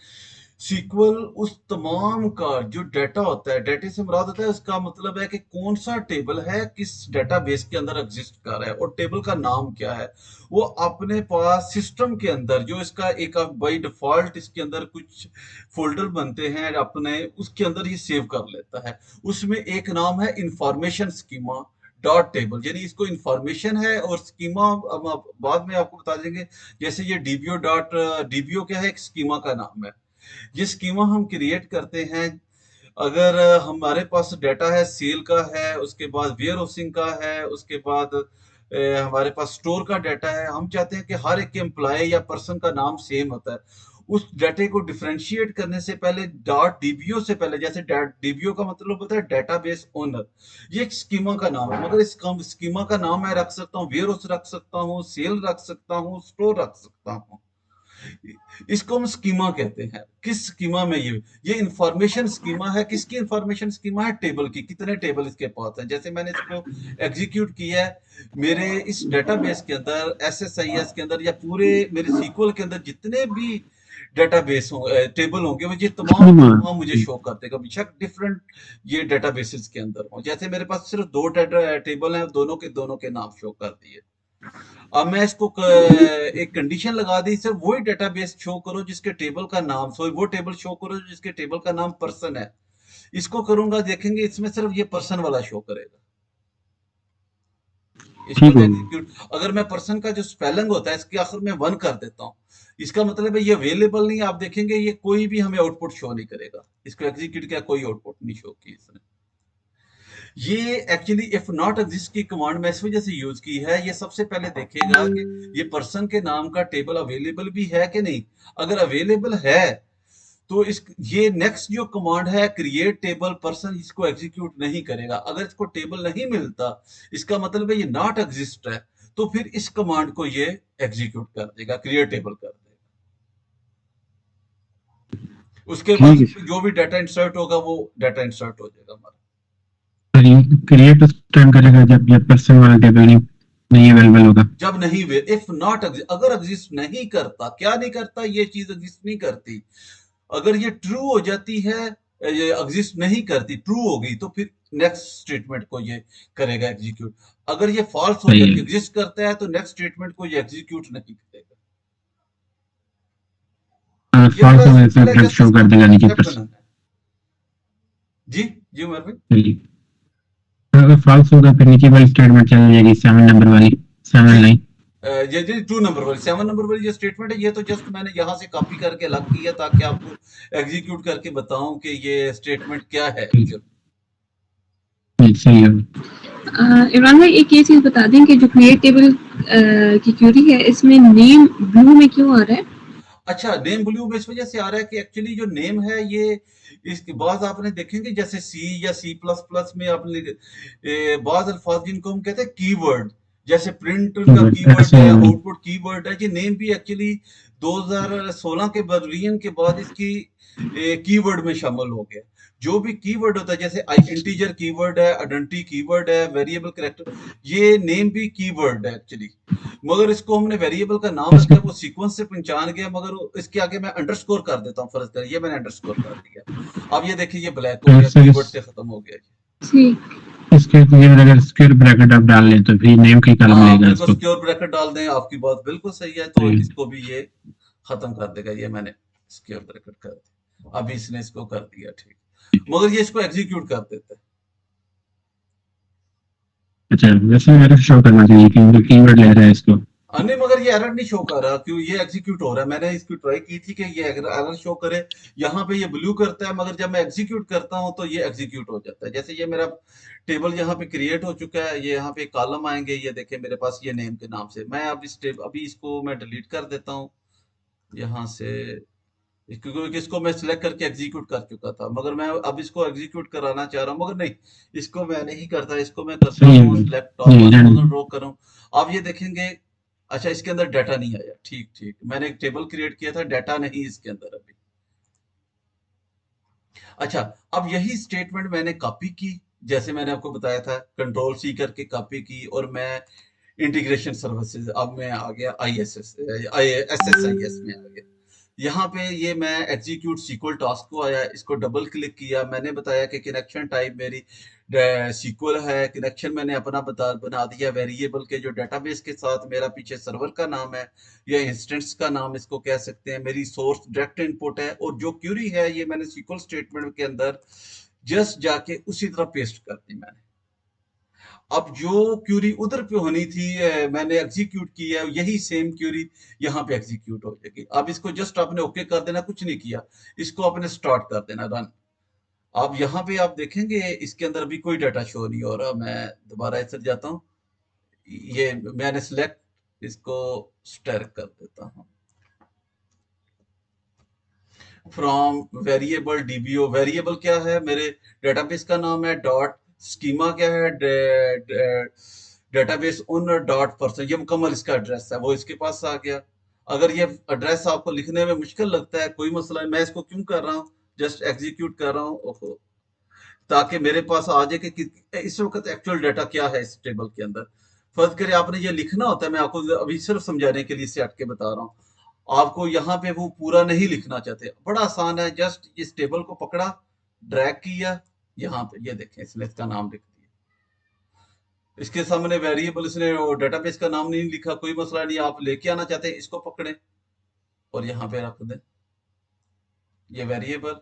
सीक्वल उस तमाम का जो डाटा होता है, डाटा से मुराद होता है, उसका मतलब है कि कौन सा टेबल है, किस डेटाबेस के अंदर एग्जिस्ट कर रहा है और टेबल का नाम क्या है। वो अपने पास सिस्टम के अंदर जो इसका एक बाय डिफॉल्ट इसके अंदर कुछ फोल्डर बनते हैं अपने, उसके अंदर ये सेव कर लेता है। उसमें एक नाम है इंफॉर्मेशन स्कीमा, डॉट टेबल, यानी इसको इंफॉर्मेशन है और स्कीमा अब बाद में आपको बता देंगे। जैसे ये डीबीओ डॉट, डीबीओ क्या है, एक स्कीमा का नाम है। ये स्कीमा हम क्रिएट करते हैं अगर हमारे पास डाटा है, सेल का है, उसके बाद वेयर हाउसिंग का है, उसके बाद हमारे पास स्टोर का डाटा है। हम चाहते हैं कि हर एक एम्प्लॉय या पर्सन का नाम सेम होता है। उस डाटे को डिफरेंशिएट करने से पहले डॉट डीबीओ से पहले, जैसे डीबीओ का मतलब होता है डेटाबेस ओनर, ये एक स्कीमा का नाम है। मगर इस स्कीमा का नाम मैं रख सकता हूँ, वेयर हाउस रख सकता हूँ, सेल रख सकता हूँ, स्टोर रख सकता हूँ। इसको हम स्कीमा कहते हैं। किस स्कीमा में ये इंफॉर्मेशन स्कीमा है। किसकी इंफॉर्मेशन स्कीमा है? टेबल की। कितने टेबल इसके पास है। जैसे मैंने इसको एग्जीक्यूट किया है, मेरे इस डेटाबेस के अंदर, एसएसआईएस के अंदर, या पूरे मेरे सीक्वल के अंदर जितने भी डेटाबेस हो टेबल होंगे, वो ये तमाम स्कीमा। तमाम मुझे शो कर देगा, बेशक डिफरेंट ये डेटाबेसेस के अंदर हो। जैसे मेरे पास सिर्फ दो टेबल हैं, दोनों के नाम शो कर दिए। अब मैं इसको एक कंडीशन लगा दी, सिर्फ वही डेटाबेस शो करो जिसके टेबल का नाम, सो वो टेबल शो करो जिसके टेबल का नाम पर्सन है। इसको करूंगा, देखेंगे इसमें सिर्फ ये पर्सन वाला शो करेगा। इसको ठीक जो है। एग्जीक्यूट, अगर मैं पर्सन का जो स्पेलिंग होता है इसके आखिर में 1 कर देता हूँ, इसका मतलब है ये अवेलेबल नहीं है। आप देखेंगे ये कोई भी हमें आउटपुट शो नहीं करेगा। इसको एग्जीक्यूट किया, कोई आउटपुट नहीं शो की इसने। ये एक्चुअली इफ नॉट एग्जिस्ट की कमांड मैं इस वजह से यूज की है। ये सबसे पहले देखेगा कि ये पर्सन के नाम का टेबल अवेलेबल भी है कि नहीं। अगर अवेलेबल है तो इस ये नेक्स्ट जो कमांड है क्रिएट टेबल पर्सन, इसको एग्जीक्यूट नहीं करेगा। अगर इसको टेबल नहीं मिलता, इसका मतलब है ये नॉट एग्जिस्ट है, तो फिर इस कमांड को ये एग्जीक्यूट कर देगा, क्रिएट टेबल कर देगा। उसके बाद ठीक है सर। जो भी डाटा इंसर्ट होगा वो डाटा इंसर्ट हो जाएगा हमारा। सर ये क्रिएट उस टाइम करेगा जब ये पर्सन वाला टेबल नहीं अवेलेबल होगा। जब नहीं वे इफ नॉट, अगर एग्जिस्ट नहीं करता, क्या नहीं करता, ये चीज एग्जिस्ट नहीं करती। अगर ये ट्रू हो जाती है, ये एग्जिस्ट नहीं करती, ट्रू हो गई, तो फिर नेक्स्ट स्टेटमेंट को ये करेगा एग्जीक्यूट। अगर ये फॉल्स हो सही जाती, है। एग्जिस्ट करता है, तो नेक्स्ट स्टेटमेंट को ये एग्जीक्यूट नहीं करेगा। अगर ये फॉल्स थोड़ा होगा तो सिंपल है, डायरेक्ट जस्ट शो इसका कर देगा नीचे कॉन्सेप्ट पर्सन। बनाना है। जी जी उमर भाई। सही है। अगर फॉल्स होगा फिर नीचे वाली स्टेटमेंट चल जाएगी 7 नंबर वाली, जी 7 लाइन। ये जी 2 नंबर वाली, 7 नंबर वाली जो स्टेटमेंट है, ये तो जस्ट मैंने यहाँ से कॉपी करके अलग किया ताकि आपको एग्जीक्यूट करके बताऊं कि ये स्टेटमेंट क्या है एक्चुअल। सही है। इमरान भाई एक ये चीज बता दें कि जो क्रिएट टेबल की क्यूरी है इसमें नेम ब्लू में क्यों आ रहा है? अच्छा, नेम ब्लू में इस वजह से आ रहा है कि एक्चुअली जो नेम है ये, इसके बाद आपने देखेंगे जैसे सी या सी प्लस प्लस में आपने बाद अल्फाज जिनको हम कहते हैं कीवर्ड, जैसे प्रिंट का कीवर्ड ऐसे है, आउटपुट कीवर्ड है, ये नेम भी एक्चुअली 2016 के वर्जन के बाद इसकी कीवर्ड में शामिल हो गया। जो भी कीवर्ड होता है, जैसे इंटीजर कीवर्ड है, आइडेंटिटी कीवर्ड है, वेरिएबल कैरेक्टर, ये नेम भी कीवर्ड है एक्चुअली। मगर इसको हमने वेरिएबल का नाम रखा है, वो सीक्वेंस से पहचान गया, मगर इसके आगे मैं अंडरस्कोर कर देता हूँ, फर्ज कर ये मैंने अंडरस्कोर कर दिया। अब ये देखिए ये ब्लैक हो गया, कीवर्ड से खत्म हो गया जी। ठीक। इसके लिए अगर स्क्वायर ब्रैकेट आप डाल लें तो फिर नेम की कॉलम हाँ लेगा बिल्कुल, इसको। सिक्योर ब्रैकेट डाल दें, आपकी बात बिल्कुल सही है, तो इसको भी ये खत्म कर देगा। ये मैंने सिक्योर ब्रैकेट कर दिया, अभी इसने इसको कर दिया ठीक, मगर ये इसको एग्जीक्यूट कर देता है। अच्छा वैसे मेरे को शो करना चाहिए कि कीवर्ड ले रहा है इसको। नहीं, मगर ये एरर नहीं शो कर रहा, क्यों? ये एग्जीक्यूट हो रहा है। मैंने इसकी ट्राई की थी कि ये एरर शो करे, यहाँ पे ये ब्लू करता है, मगर जब मैं एग्जीक्यूट करता हूँ तो ये एग्जीक्यूट हो जाता है। जैसे ये मेरा टेबल यहाँ पे क्रिएट हो चुका है, ये यहाँ पे कॉलम आएंगे, ये देखें मेरे पास ये नेम के नाम से। मैं अब इस अभी इसको मैं डिलीट कर देता हूँ यहाँ से, क्योंकि इसको मैं सिलेक्ट करके एग्जीक्यूट कर चुका था, मगर मैं अब इसको एग्जीक्यूट कराना चाह रहा हूँ, मगर नहीं, इसको मैं नहीं करता, इसको मैं करता सही हूँ है। सिलेक्ट टॉप ड्रॉ करूँ। अब ये देखेंगे, अच्छा इसके अंदर डाटा नहीं आया, ठीक ठीक, मैंने एक टेबल क्रिएट किया था, डाटा नहीं इसके अंदर अभी। अच्छा, अब यही स्टेटमेंट मैंने कॉपी की, जैसे मैंने आपको बताया था, कंट्रोल सी करके कॉपी की, और मैं इंटीग्रेशन सर्विसेज, अब मैं आ गया ISS SSIS में आ गया। यहाँ पे ये मैं एग्जीक्यूट सीक्वल टास्क को आया, इसको डबल क्लिक किया, मैंने बताया कि कनेक्शन टाइप मेरी सीक्वल है, कनेक्शन मैंने अपना बना दिया वेरिएबल के, जो डेटाबेस के साथ मेरा पीछे सर्वर का नाम है या इंस्टेंस का नाम इसको कह सकते हैं, मेरी सोर्स डायरेक्ट इनपुट है, और जो क्यूरी है ये मैंने सीक्वल स्टेटमेंट के अंदर जस्ट जाके उसी तरह पेस्ट कर दी मैंने। अब जो क्यूरी उधर पे होनी थी मैंने एग्जीक्यूट की है, यही सेम क्यूरी यहाँ पे एग्जीक्यूट हो जाएगी। अब इसको जस्ट आपने ओके कर देना, कुछ नहीं किया, इसको आपने स्टार्ट कर देना रन। अब यहाँ पे आप देखेंगे इसके अंदर अभी कोई डाटा शो नहीं हो रहा। मैं दोबारा इधर जाता हूँ, ये मैंने सिलेक्ट इसको स्टर कर देता हूँ फ्रॉम वेरिएबल डीबीओ। वेरिएबल क्या है, मेरे डेटाबेस का नाम है, डॉट स्कीमा क्या है, डेटाबेस ओनर डॉट पर्सन, ये मुकम्मल इसका एड्रेस है, वो इसके पास आ गया। अगर ये एड्रेस आपको लिखने में मुश्किल लगता है, कोई मसला नहीं, मैं इसको क्यों कर रहा हूँ, जस्ट एग्जीक्यूट कर रहा हूँ, ओहो, ताकि मेरे पास आ जाए कि इस वक्त एक्चुअल डाटा क्या है इस टेबल के अंदर। फर्ज करिए आपने ये लिखना होता है, मैं आपको अभी सिर्फ समझाने के लिए इसे हट के बता रहा हूँ। आपको यहाँ पे वो पूरा नहीं लिखना चाहते, बड़ा आसान है, जस्ट इस टेबल को पकड़ा, ड्रैग किया, यहाँ पे ये देखें इसने इसका नाम लिख दिया। इसके सामने वेरिएबल, इसने डेटाबेस का नाम नहीं लिखा, कोई मसला नहीं, आप लेके आना चाहते हैं, इसको पकड़े और यहाँ पे रख दें, ये वेरिएबल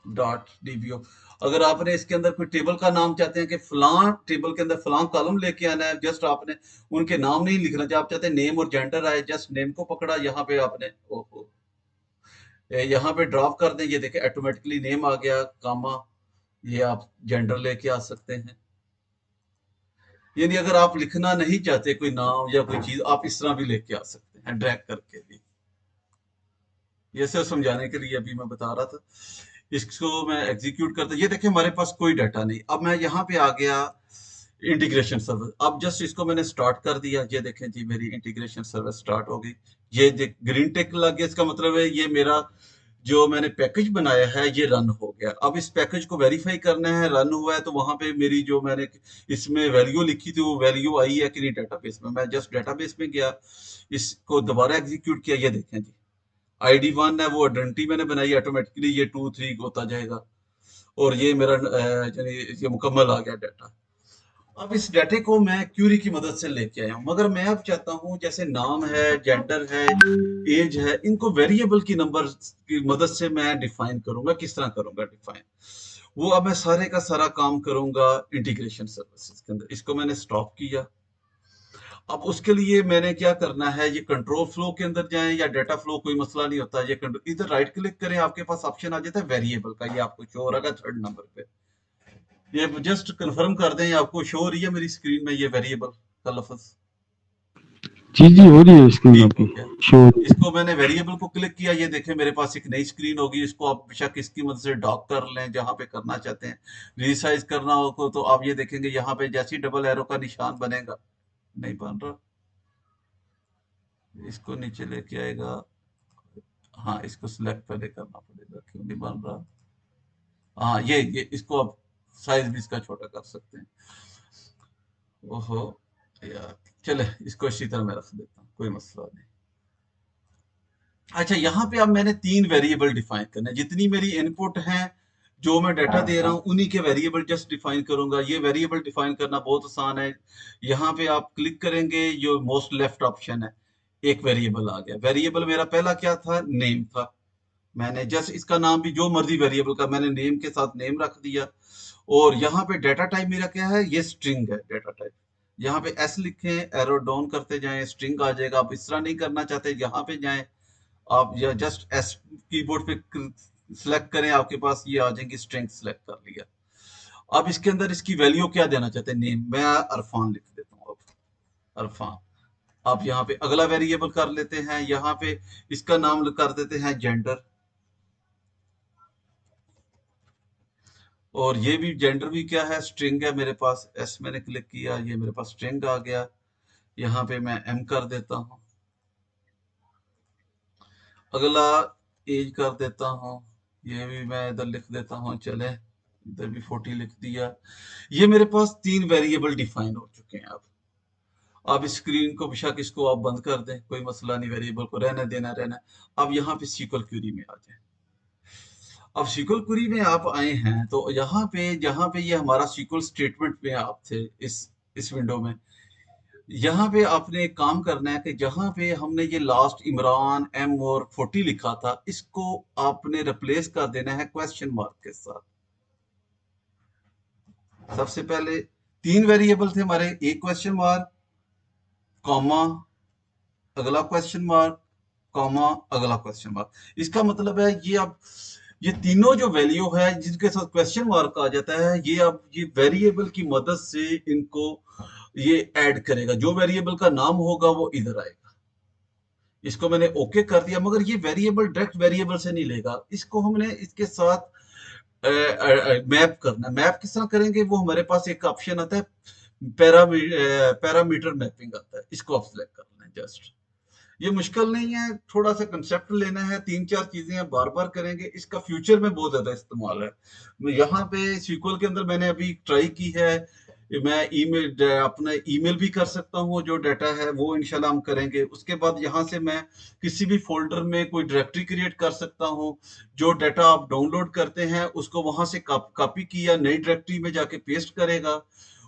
डॉट डीबीओ। अगर आपने इसके अंदर कोई टेबल का नाम चाहते हैं कि फलां टेबल के अंदर फलां कॉलम लेके आना है, जस्ट आपने उनके नाम नहीं लिखना, जब आप चाहते हैं नेम और जेंडर आए, जस्ट नेम को पकड़ा, यहाँ पे आपने ओहो यहाँ पे ड्रॉप कर दें, ये देखें ऑटोमेटिकली नेम आ गया, कामा, ये आप जेंडर लेके आ सकते हैं। यानी अगर आप लिखना नहीं चाहते कोई नाम या कोई चीज, आप इस तरह भी लेके आ सकते हैं, ड्रैग करके भी। ये सिर्फ समझाने के लिए अभी मैं बता रहा था। इसको मैं एग्जीक्यूट करता, ये देखिए हमारे पास कोई डाटा नहीं। अब मैं यहाँ पे आ गया इंटीग्रेशन सर्विस, अब जस्ट इसको मैंने स्टार्ट कर दिया, ये देखें जी मेरी इंटीग्रेशन सर्विस स्टार्ट हो गई। ये ग्रीन टिक लग गया, इसका मतलब है ये मेरा जो मैंने पैकेज बनाया है ये रन हो गया। अब इस पैकेज को वेरीफाई करना है, रन हुआ है तो वहां पे मेरी जो मैंने इसमें वैल्यू लिखी थी वो वैल्यू आई है कि नहीं डेटाबेस में। मैं जस्ट डेटाबेस में गया, इसको दोबारा एग्जीक्यूट किया, ये देखें जी ID 1 है, वो आइडेंटिटी मैंने बनाई, ऑटोमेटिकली ये 2 3 होता जाएगा और ये मेरा यानी ये मुकम्मल आ गया डाटा। अब इस डाटे को मैं क्यूरी की मदद से लेके आया हूँ, मगर मैं अब चाहता हूँ जैसे नाम है, जेंडर है, एज है, इनको वेरिएबल की नंबर की मदद से मैं डिफाइन करूंगा। किस तरह करूंगा डिफाइन, वो अब मैं सारे का सारा काम करूंगा इंटीग्रेशन सर्विसेज के अंदर। इसको मैंने स्टॉप किया। अब उसके लिए मैंने क्या करना है, ये कंट्रोल फ्लो के अंदर जाएं या डाटा फ्लो, कोई मसला नहीं होता, ये इधर राइट क्लिक करें, आपके पास ऑप्शन आ जाता है वेरिएबल का, ये आपको शो हो रहा है 3rd नंबर पे। ये जस्ट कंफर्म कर दें, आपको शो हो रही है मेरी स्क्रीन में ये वेरिएबल का लफ्ज। जी जी हो रही है स्क्रीन ठीक आपकी हो गया। शो। इसको मैंने वेरिएबल को क्लिक किया, ये देखें मेरे पास एक नई स्क्रीन होगी। इसको आप बेशक इसकी मदद से डॉक कर लें जहां पे करना चाहते हैं, रिसाइज करना हो तो आप ये देखेंगे यहाँ पे जैसे ही डबल एरो का निशान बनेगा, नहीं बन रहा, इसको नीचे लेके आएगा, हाँ इसको सिलेक्ट पहले करना पड़ेगा, क्यों नहीं बन रहा। हाँ ये इसको आप साइज भी इसका छोटा कर सकते हैं। ओहो यार, चले इसको इसी तरह मैं रख देता हूँ, कोई मसला नहीं। अच्छा, यहाँ पे अब मैंने 3 वेरिएबल डिफाइन करने, जितनी मेरी इनपुट है जो मैं डाटा दे रहा हूँ उन्हीं के वेरिएबल जस्ट डिफाइन करूंगा। ये वेरिएबल डिफाइन करना बहुत आसान है। यहाँ पे आप क्लिक करेंगे, जो मोस्ट लेफ्ट ऑप्शन है, एक वेरिएबल आ गया। वेरिएबल मेरा पहला क्या था, नेम था। मैंने जस्ट इसका नाम भी जो मर्जी वेरिएबल का मैंने नेम के साथ नेम रख दिया। और यहाँ पे डाटा टाइप मेरा क्या है, ये स्ट्रिंग है डाटा टाइप। यहाँ पे एस लिखें, एरो डाउन करते जाएं, स्ट्रिंग आ जाएगा। आप इस तरह नहीं करना चाहते, यहाँ पे जाएं आप, या जस्ट एस कीबोर्ड पे सिलेक्ट करें, आपके पास ये आ जाएंगी, स्ट्रिंग सिलेक्ट कर लिया। अब इसके अंदर इसकी वैल्यू क्या देना चाहते हैं, नेम, मैं अरफान लिख देता हूँ। अब अरफान, आप यहाँ पे अगला वेरिएबल कर लेते हैं, यहाँ पे इसका नाम कर देते हैं जेंडर, और ये भी जेंडर भी क्या है, स्ट्रिंग है मेरे पास। एस मैंने क्लिक किया, ये मेरे पास स्ट्रिंग आ गया। यहाँ पे मैं एम कर देता हूँ। अगला एज कर देता हूँ, ये भी मैं इधर लिख देता हूँ, चले इधर भी 40 लिख दिया। ये मेरे पास 3 वेरिएबल डिफाइन हो चुके हैं। अब स्क्रीन को बेशक इसको आप बंद कर दें, कोई मसला नहीं, वेरिएबल को रहने देना रहना। अब यहाँ पे सीक्वल क्वेरी में आ जाए। अब सीक्वल क्वेरी में आप आए हैं तो यहाँ पे जहाँ पे ये हमारा सीक्वल स्टेटमेंट में आप थे, इस विंडो में, यहाँ पे आपने एक काम करना है कि जहाँ पे हमने ये लास्ट इमरान एम और 40 लिखा था, इसको आपने रिप्लेस कर देना है क्वेश्चन मार्क के साथ। सबसे पहले 3 वेरिएबल थे हमारे, एक क्वेश्चन मार्क, कॉमा, अगला क्वेश्चन मार्क, कॉमा, अगला क्वेश्चन मार्क। इसका मतलब है ये अब ये तीनों जो वैल्यू है जिसके साथ क्वेश्चन मार्क आ जाता है, ये अब ये वेरिएबल की मदद से इनको ये ऐड करेगा। जो वेरिएबल का नाम होगा वो इधर आएगा। इसको मैंने ओके कर दिया, मगर ये वेरिएबल डायरेक्ट वेरिएबल से नहीं लेगा, इसको हमने इसके साथ मैप करना। मैप किस तरह करेंगे, वो हमारे पास एक ऑप्शन आता है, पैरामीटर मैपिंग आता है, इसको आप सिलेक्ट करना है। जस्ट ये मुश्किल नहीं है, थोड़ा सा कंसेप्ट लेना है, 3-4 चीजें आप बार बार करेंगे, इसका फ्यूचर में बहुत ज्यादा इस्तेमाल है। यहाँ पे सीक्वल के अंदर मैंने अभी ट्राई की है, मैं ईमेल अपना ईमेल भी कर सकता हूँ, जो डाटा है वो इंशाल्लाह हम करेंगे। उसके बाद यहाँ से मैं किसी भी फोल्डर में कोई डायरेक्टरी क्रिएट कर सकता हूँ। जो डाटा आप डाउनलोड करते हैं उसको वहां से कॉपी किया नई डायरेक्टरी में जाके पेस्ट करेगा,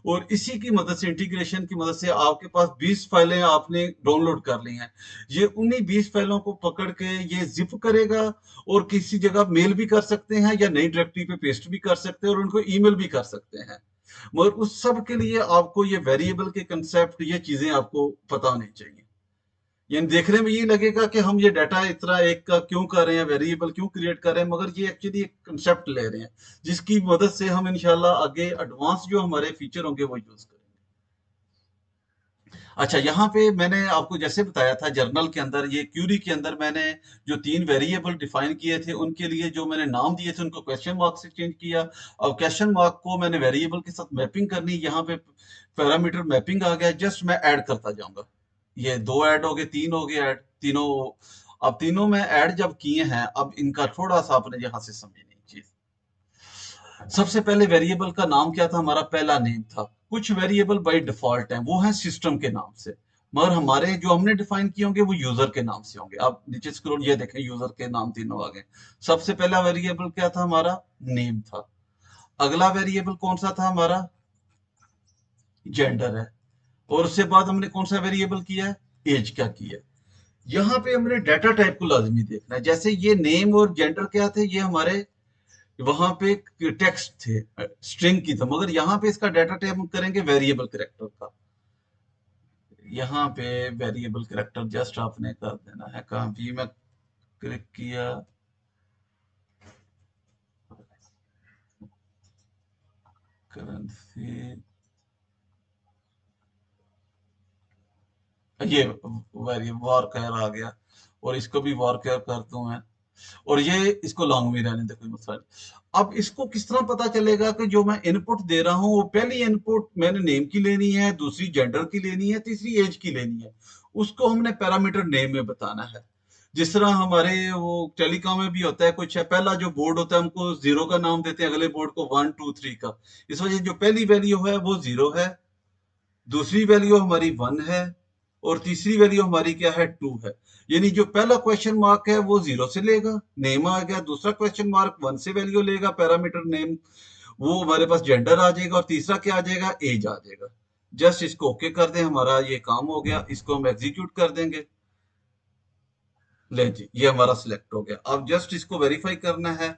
और इसी की मदद से, इंटीग्रेशन की मदद से, आपके पास 20 फाइलें आपने डाउनलोड कर ली हैं, ये उन्हीं 20 फाइलों को पकड़ के ये जिप करेगा, और किसी जगह मेल भी कर सकते हैं या नई डायरेक्टरी पे पेस्ट भी कर सकते हैं और उनको ईमेल भी कर सकते हैं। मगर उस सब के लिए आपको ये वेरिएबल के कंसेप्ट, ये चीजें आपको पता होनी चाहिए। यानी देखने में ये लगेगा कि हम ये डाटा इतना एक का क्यों कर रहे हैं, वेरिएबल क्यों क्रिएट कर रहे हैं, मगर ये एक्चुअली एक कंसेप्ट ले रहे हैं जिसकी मदद से हम इंशाल्लाह आगे एडवांस जो हमारे फीचर होंगे वो यूज करेंगे। अच्छा, यहाँ पे मैंने आपको जैसे बताया था, जर्नल के अंदर, ये क्यूरी के अंदर मैंने जो 3 वेरिएबल डिफाइन किए थे, उनके लिए जो मैंने नाम दिए थे उनको क्वेश्चन मार्क से चेंज किया। और क्वेश्चन मार्क को मैंने वेरिएबल के साथ मैपिंग करनी, यहाँ पे पैरामीटर मैपिंग आ गया, जस्ट मैं ऐड करता जाऊंगा। ये 2 ऐड हो गए, 3 हो गए ऐड, तीनों। अब तीनों में ऐड जब किए हैं, अब इनका थोड़ा सा आपने यहाँ से समझनी चीज। सबसे पहले वेरिएबल का नाम क्या था, हमारा पहला नेम था। कुछ वेरिएबल बाय डिफॉल्ट हैं, वो है सिस्टम के नाम से, मगर हमारे जो हमने डिफाइन किए होंगे वो यूजर के नाम से होंगे। आप नीचे स्क्रॉल, ये देखें, यूजर के नाम तीनों आ गए। सबसे पहला वेरिएबल क्या था, हमारा नेम था। अगला वेरिएबल कौन सा था, हमारा जेंडर है। और उससे बाद हमने कौन सा वेरिएबल किया है, एज क्या किया है। यहाँ पे हमने डाटा टाइप को लाजमी देखना है। जैसे ये नेम और जेंडर क्या थे, ये हमारे वहां पे टेक्स्ट थे, स्ट्रिंग की था, मगर यहाँ पे इसका डाटा टाइप हम करेंगे वेरिएबल कैरेक्टर का। यहाँ पे वेरिएबल कैरेक्टर जस्ट आपने कर देना है, कहाँ भी मैं क्लिक किया, करेंसी, ये वारकर आ गया, और इसको भी वारकर कर दूं मैं, और ये इसको लॉन्ग में रहने दे, कोई मसला नहीं। अब इसको किस तरह पता चलेगा कि जो मैं इनपुट दे रहा हूँ वो पहली इनपुट मैंने नेम की लेनी है, दूसरी जेंडर की लेनी है, तीसरी एज की लेनी है। उसको हमने पैरामीटर नेम में बताना है। जिस तरह हमारे वो टेलीकॉम में भी होता है, कुछ है, पहला जो बोर्ड होता है हमको 0 का नाम देते हैं, अगले बोर्ड को 1 2 3 का। इस वजह जो पहली वैल्यू है वो 0 है, दूसरी वैल्यू हमारी 1 है, और तीसरी वैल्यू हमारी क्या है, 2 है। यानी जो पहला क्वेश्चन मार्क है वो 0 से लेगा, नेम आ गया। दूसरा क्वेश्चन मार्क 1 से वैल्यू लेगा, पैरामीटर नेम, वो हमारे पास जेंडर आ जाएगा, और तीसरा क्या आ जाएगा, एज आ जाएगा। जस्ट इसको ओके कर दें, हमारा ये काम हो गया। इसको हम एग्जीक्यूट कर देंगे। ले जी, ये हमारा सिलेक्ट हो गया। अब जस्ट इसको वेरीफाई करना है।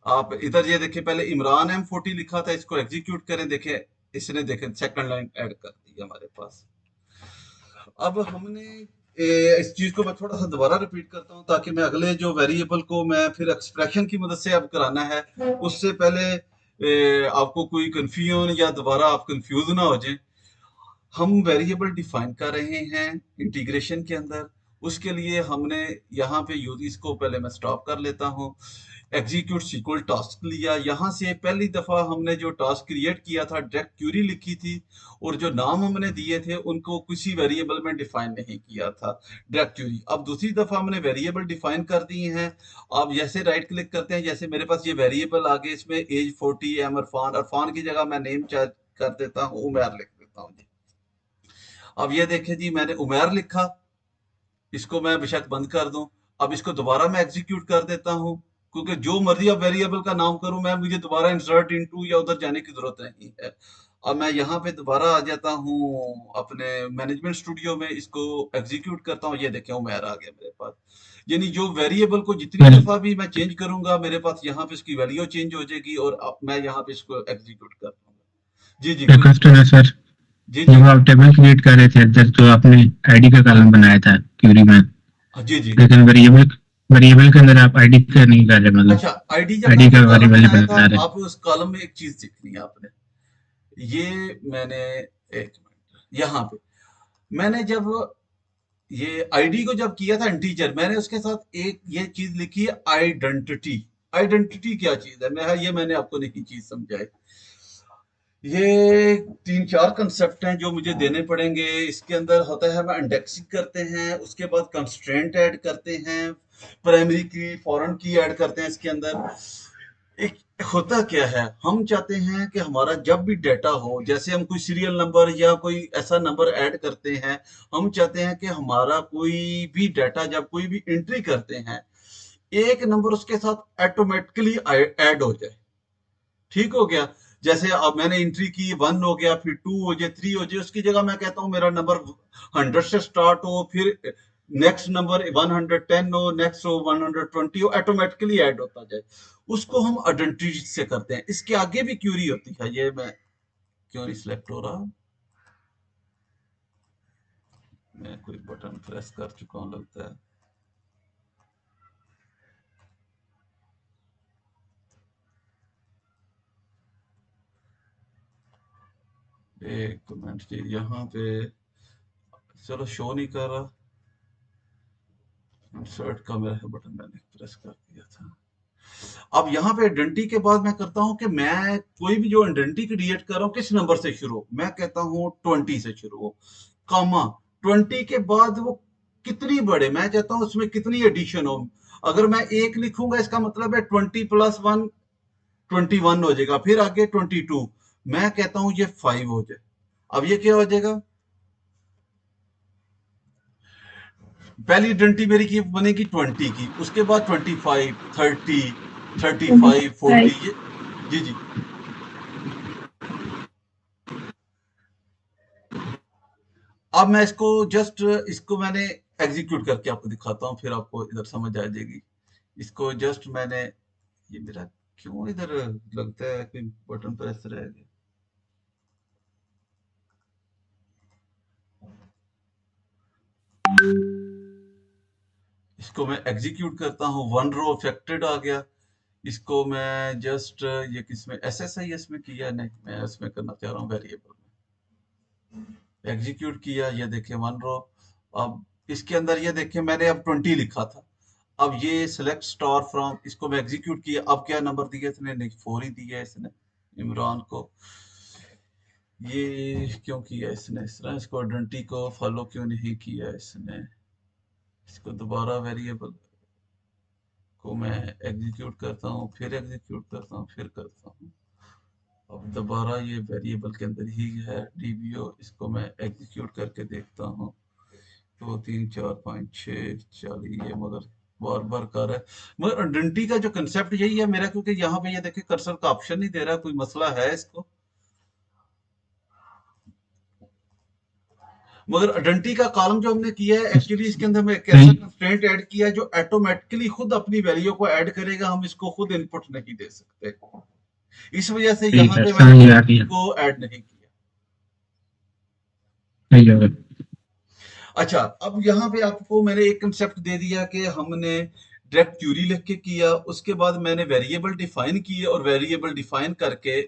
आप इधर ये देखिए, पहले इमरान M40 लिखा था, इसको एग्जीक्यूट करें, देखें इसने, देखें सेकंड लाइन ऐड कर दी हमारे पास। अब हमने इस चीज को मैं थोड़ा सा दोबारा रिपीट करता हूँ, ताकि मैं अगले जो वेरिएबल को मैं फिर एक्सप्रेशन की मदद से अब कराना है, उससे पहले आपको कोई कंफ्यूजन या दोबारा आप कंफ्यूज ना हो जाए। हम वेरिएबल डिफाइन कर रहे हैं इंटीग्रेशन के अंदर। उसके लिए हमने यहाँ पे यूज, इसको पहले मैं स्टॉप कर लेता हूँ, एग्जीक्यूट सीक्वल टास्क लिया। यहाँ से पहली दफा हमने जो टास्क क्रिएट किया था, डायरेक्ट क्यूरी लिखी थी, और जो नाम हमने दिए थे उनको किसी वेरिएबल में डिफाइन नहीं किया था, डायरेक्ट क्यूरी। अब दूसरी दफा हमने वेरिएबल डिफाइन कर दिए हैं। अब जैसे राइट क्लिक करते हैं, जैसे मेरे पास ये वेरिएबल आ गए, इसमें एज 40 एम, अरफान, अरफान की जगह मैं नेम कर देता हूँ, उमर लिख देता हूँ जी। अब ये देखें जी, मैंने उमर लिखा, इसको मैं बेशक बंद कर दूं। अब इसको दोबारा मैं एग्जीक्यूट कर देता हूं, क्योंकि जो मर्जी अब वेरिएबल का नाम करूं मैं, मुझे दोबारा इंसर्ट इनटू या उधर जाने की जरूरत नहीं है। अब मैं यहाँ पे दोबारा आ जाता हूँ अपने मैनेजमेंट स्टूडियो में, इसको एग्जीक्यूट करता हूँ। ये देखें, उमर आ गया मेरे पास। यानी जो वेरिएबल को जितनी दफा भी मैं चेंज करूंगा, मेरे पास यहाँ पे इसकी वैल्यू चेंज हो जाएगी, और अब मैं यहाँ पे इसको एग्जीक्यूट कर दूंगा। जी जी क्वेश्चन है सर, जी जी जब आप टेबल क्रिएट कर रहे थे इधर तो आपने आईडी का कॉलम बनाया था क्यूरी में, जी जी। लेकिन वेरिएबल वेरिएबल के अंदर आप आईडी का नहीं कर रहे, मतलब अच्छा, आईडी जब आईडी मैंने का कॉलम वेरिएबल बनाया था, बना रहे। आप उस कॉलम में एक चीज सीखनी है आपने। ये मैंने, एक मिनट, यहाँ पे मैंने जब ये आईडी को जब किया था इंटीजर, मैंने उसके साथ एक ये चीज लिखी है आइडेंटिटी। आइडेंटिटी क्या चीज है, ये मैंने आपको नहीं चीज समझाई। ये तीन चार कंसेप्ट हैं जो मुझे देने पड़ेंगे। इसके अंदर होता है, हम इंडेक्सिंग करते हैं, उसके बाद कंस्ट्रेंट ऐड करते हैं, प्राइमरी की फॉरेन की ऐड करते हैं। इसके अंदर एक होता क्या है, हम चाहते हैं कि हमारा जब भी डेटा हो, जैसे हम कोई सीरियल नंबर या कोई ऐसा नंबर ऐड करते हैं, हम चाहते हैं कि हमारा कोई भी डेटा जब कोई भी एंट्री करते हैं, एक नंबर उसके साथ ऑटोमेटिकली ऐड हो जाए। ठीक हो गया। जैसे अब मैंने एंट्री की, 1 हो गया, फिर 2 हो जाए, 3 हो जाए, उसकी जगह मैं कहता हूं मेरा नंबर 100 से स्टार्ट हो, फिर नेक्स्ट नंबर 110 हो, नेक्स्ट हो 120 हो, ऑटोमेटिकली ऐड होता जाए। उसको हम आइडेंटिटी से करते हैं। इसके आगे भी क्यूरी होती है। ये मैं क्यों नहीं सिलेक्ट हो रहा, मैं कोई बटन प्रेस कर चुका हूं लगता है। एक मिनट जी, यहाँ पे चलो शो नहीं कर रहा। इंसर्ट का मेरा बटन मैंने प्रेस कर दिया था। अब यहाँ पे आइडेंटिटी के बाद मैं करता हूँ कि मैं कोई भी जो आइडेंटिटी क्रिएट कर रहा हूँ, किस नंबर से शुरू हो, मैं कहता हूँ 20 से शुरू हो, कॉमा 20 के बाद वो कितनी बढ़े, मैं चाहता हूँ उसमें कितनी एडिशन हो। अगर मैं एक लिखूंगा, इसका मतलब है 20 प्लस 1 21 हो जाएगा, फिर आगे 22, मैं कहता हूँ ये 5 हो जाए। अब ये क्या हो जाएगा, पहली आइडेंटिटी मेरी की बनेगी 20 की, उसके बाद 25, 30, 35, 40, 25। ये जी जी। अब मैं इसको जस्ट, इसको मैंने एग्जीक्यूट करके आपको दिखाता हूँ, फिर आपको इधर समझ आ जाएगी। इसको जस्ट मैंने, ये मेरा क्यों इधर लगता है कोई बटन प्रेस रह गया। इसको मैं एग्जीक्यूट करता हूँ, 1 रो अफेक्टेड आ गया। इसको मैं जस्ट, ये किसमें, SSIS में किया, नहीं मैं उसमें करना चाह रहा हूँ वेरिएबल में। एग्जीक्यूट किया, ये देखिए 1 रो। अब इसके अंदर ये देखिए मैंने अब 20 लिखा था। अब ये सिलेक्ट स्टार फ्रॉम, इसको मैं एग्जीक्यूट किया, अब क्या नंबर दिया इसने, नहीं 4 ही दिया है इसने इमरान को। ये क्यों किया इसने इस तरह, इसको आइडेंटिटी को फॉलो क्यों नहीं किया इसने। इसको दोबारा वेरिएबल को मैं एग्जीक्यूट करता हूँ, फिर एग्जीक्यूट करता हूँ, फिर करता हूँ। अब दोबारा ये वेरिएबल के अंदर ही है डीबीओ, इसको मैं एग्जीक्यूट करके देखता हूँ। 2 3 4 5 6 40, ये मगर बार बार कर रहा है। मगर आइडेंटिटी का जो कंसेप्ट यही है मेरा, क्योंकि यहाँ पे ये देखिए कर्सर का ऑप्शन नहीं दे रहा, कोई मसला है इसको। मगर आइडेंटिटी का कॉलम जो हमने किया है, एक्चुअली इसके अंदर मैं एक ऐसा सही कंस्ट्रेंट ऐड किया है जो ऑटोमेटिकली खुद अपनी वैल्यू को ऐड करेगा, हम इसको खुद इनपुट नहीं दे सकते। इस वजह से सही यहाँ सर, पे मैंने समझ आ आइडेंटिटी गया। को ऐड नहीं किया। सही है सर। अच्छा, अब यहाँ पे आपको मैंने एक कंसेप्ट दे दिया कि हमने डायरेक्ट क्यूरी लिख के किया, उसके बाद मैंने वेरिएबल डिफाइन किए, और वेरिएबल डिफाइन करके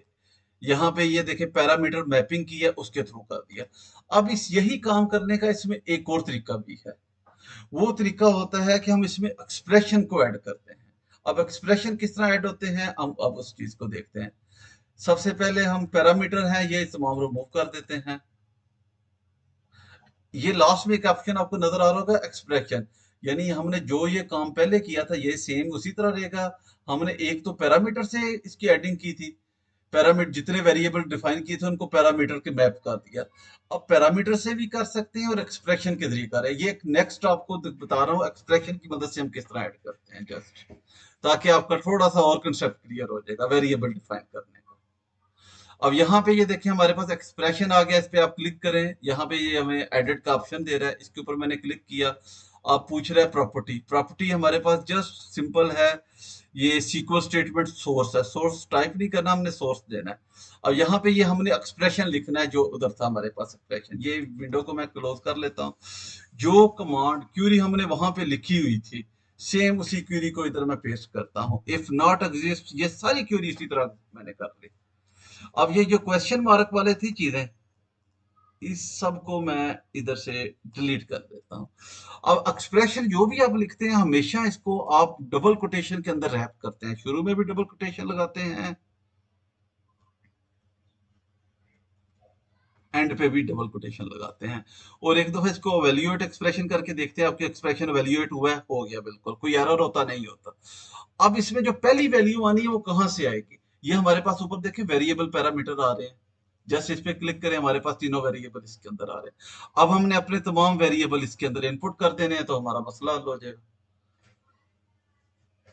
यहाँ पे ये देखें पैरामीटर मैपिंग की है, उसके थ्रू कर दिया। अब इस यही काम करने का इसमें एक और तरीका भी है। वो तरीका होता है कि हम इसमें एक्सप्रेशन को ऐड करते हैं। अब एक्सप्रेशन किस तरह ऐड होते हैं, हम अब उस चीज को देखते हैं। सबसे पहले हम पैरामीटर है, ये तमाम रिमूव कर देते हैं। ये लास्ट में एक ऑप्शन आपको नजर आ रहा होगा, एक्सप्रेशन, यानी हमने जो ये काम पहले किया था ये सेम उसी तरह रहेगा। हमने एक तो पैरामीटर से इसकी एडिंग की थी, पैरामीटर जितने वेरिएबल डिफाइन किए थे उनको पैरामीटर के मैप कर दिया। अब पैरामीटर से भी कर सकते हैं और एक्सप्रेशन के जरिए कर रहे हैं। ये एक नेक्स्ट आपको बता रहा हूँ, एक्सप्रेशन की मदद से हम किस तरह ऐड करते हैं, जस्ट ताकि आपका थोड़ा सा और कंसेप्ट क्लियर हो जाएगा वेरिएबल डिफाइन करने का। अब यहाँ पे ये देखिए हमारे पास एक्सप्रेशन आ गया, इस पे आप क्लिक करें, यहाँ पे ये हमें एडिट का ऑप्शन दे रहा है, इसके ऊपर मैंने क्लिक किया। आप पूछ रहे हैं प्रॉपर्टी, प्रॉपर्टी हमारे पास जस्ट सिंपल है, ये सीक्वल स्टेटमेंट सोर्स है, सोर्स टाइप नहीं करना, हमने सोर्स देना है। अब यहाँ पे ये हमने एक्सप्रेशन लिखना है जो उधर था हमारे पास एक्सप्रेशन। ये विंडो को मैं क्लोज कर लेता हूँ। जो कमांड क्यूरी हमने वहां पे लिखी हुई थी, सेम उसी क्यूरी को इधर मैं पेस्ट करता हूँ। इफ नॉट एग्जिस्ट, ये सारी क्यूरी इसी तरह मैंने कर ली। अब ये जो क्वेश्चन मार्क वाले थी चीजें, इस सब को मैं इधर से डिलीट कर देता हूँ। अब एक्सप्रेशन जो भी आप लिखते हैं हमेशा इसको आप डबल कोटेशन के अंदर रैप करते हैं। शुरू में भी डबल कोटेशन लगाते हैं, एंड पे भी डबल कोटेशन लगाते हैं। और एक दफा इसको वैल्यूएट एक्सप्रेशन करके देखते हैं, आपके एक्सप्रेशन वैल्यूएट हुआ है, हो गया, बिल्कुल कोई एरर होता नहीं होता। अब इसमें जो पहली वैल्यू आनी है वो कहां से आएगी? ये हमारे पास ऊपर देखें वेरिएबल पैरामीटर आ रहे हैं, जस्ट इस पे क्लिक करें, हमारे पास तीनों वेरिएबल इसके अंदर आ रहे हैं। अब हमने अपने तमाम वेरिएबल इसके अंदर इनपुट कर देने हैं, तो हमारा मसला हल हो जाएगा।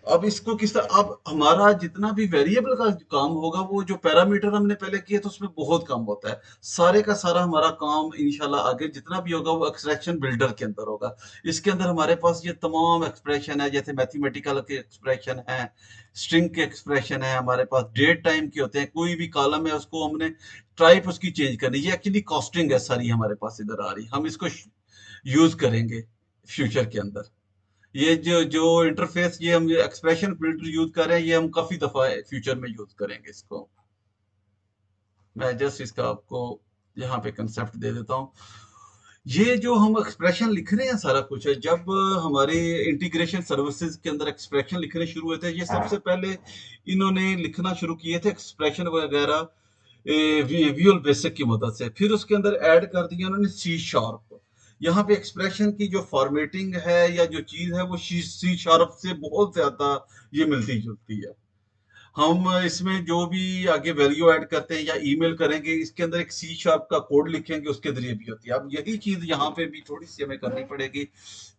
अब इसको किस तरह, अब हमारा जितना भी वेरिएबल का काम होगा, वो जो पैरामीटर हमने पहले किए तो उसमें बहुत कम होता है। सारे का सारा हमारा काम इंशाल्लाह आगे जितना भी होगा वो एक्सप्रेशन बिल्डर के अंदर होगा। इसके अंदर हमारे पास ये तमाम एक्सप्रेशन है, जैसे मैथमेटिकल के एक्सप्रेशन है, स्ट्रिंग के एक्सप्रेशन है, हमारे पास डेट टाइम के होते हैं। कोई भी कॉलम है उसको हमने टाइप उसकी चेंज करनी, ये एक्चुअली कॉस्टिंग है सारी हमारे पास इधर आ रही, हम इसको यूज करेंगे फ्यूचर के अंदर। ये जो जो इंटरफेस ये हम एक्सप्रेशन फिल्टर यूज कर रहे हैं, ये हम काफी दफा फ्यूचर में यूज करेंगे इसको। मैं जस्ट इसका आपको यहाँ पे कंसेप्ट दे देता हूँ। ये जो हम एक्सप्रेशन लिख रहे हैं सारा कुछ है, जब हमारे इंटीग्रेशन सर्विसेज के अंदर एक्सप्रेशन लिखने शुरू हुए थे, ये सबसे पहले इन्होंने लिखना शुरू किए थे एक्सप्रेशन वगैरह विजुअल बेसिक की मदद से। फिर उसके अंदर ऐड कर दिया उन्होंने सी शार्प। यहाँ पे एक्सप्रेशन की जो फॉर्मेटिंग है या जो चीज है वो सी शार्प से बहुत ज्यादा ये मिलती जुलती है। हम इसमें जो भी आगे वैल्यू ऐड करते हैं या ईमेल करेंगे, इसके अंदर एक सी शार्प का कोड लिखेंगे, उसके जरिए भी होती है। अब यही चीज यहाँ पे भी थोड़ी सी हमें करनी पड़ेगी।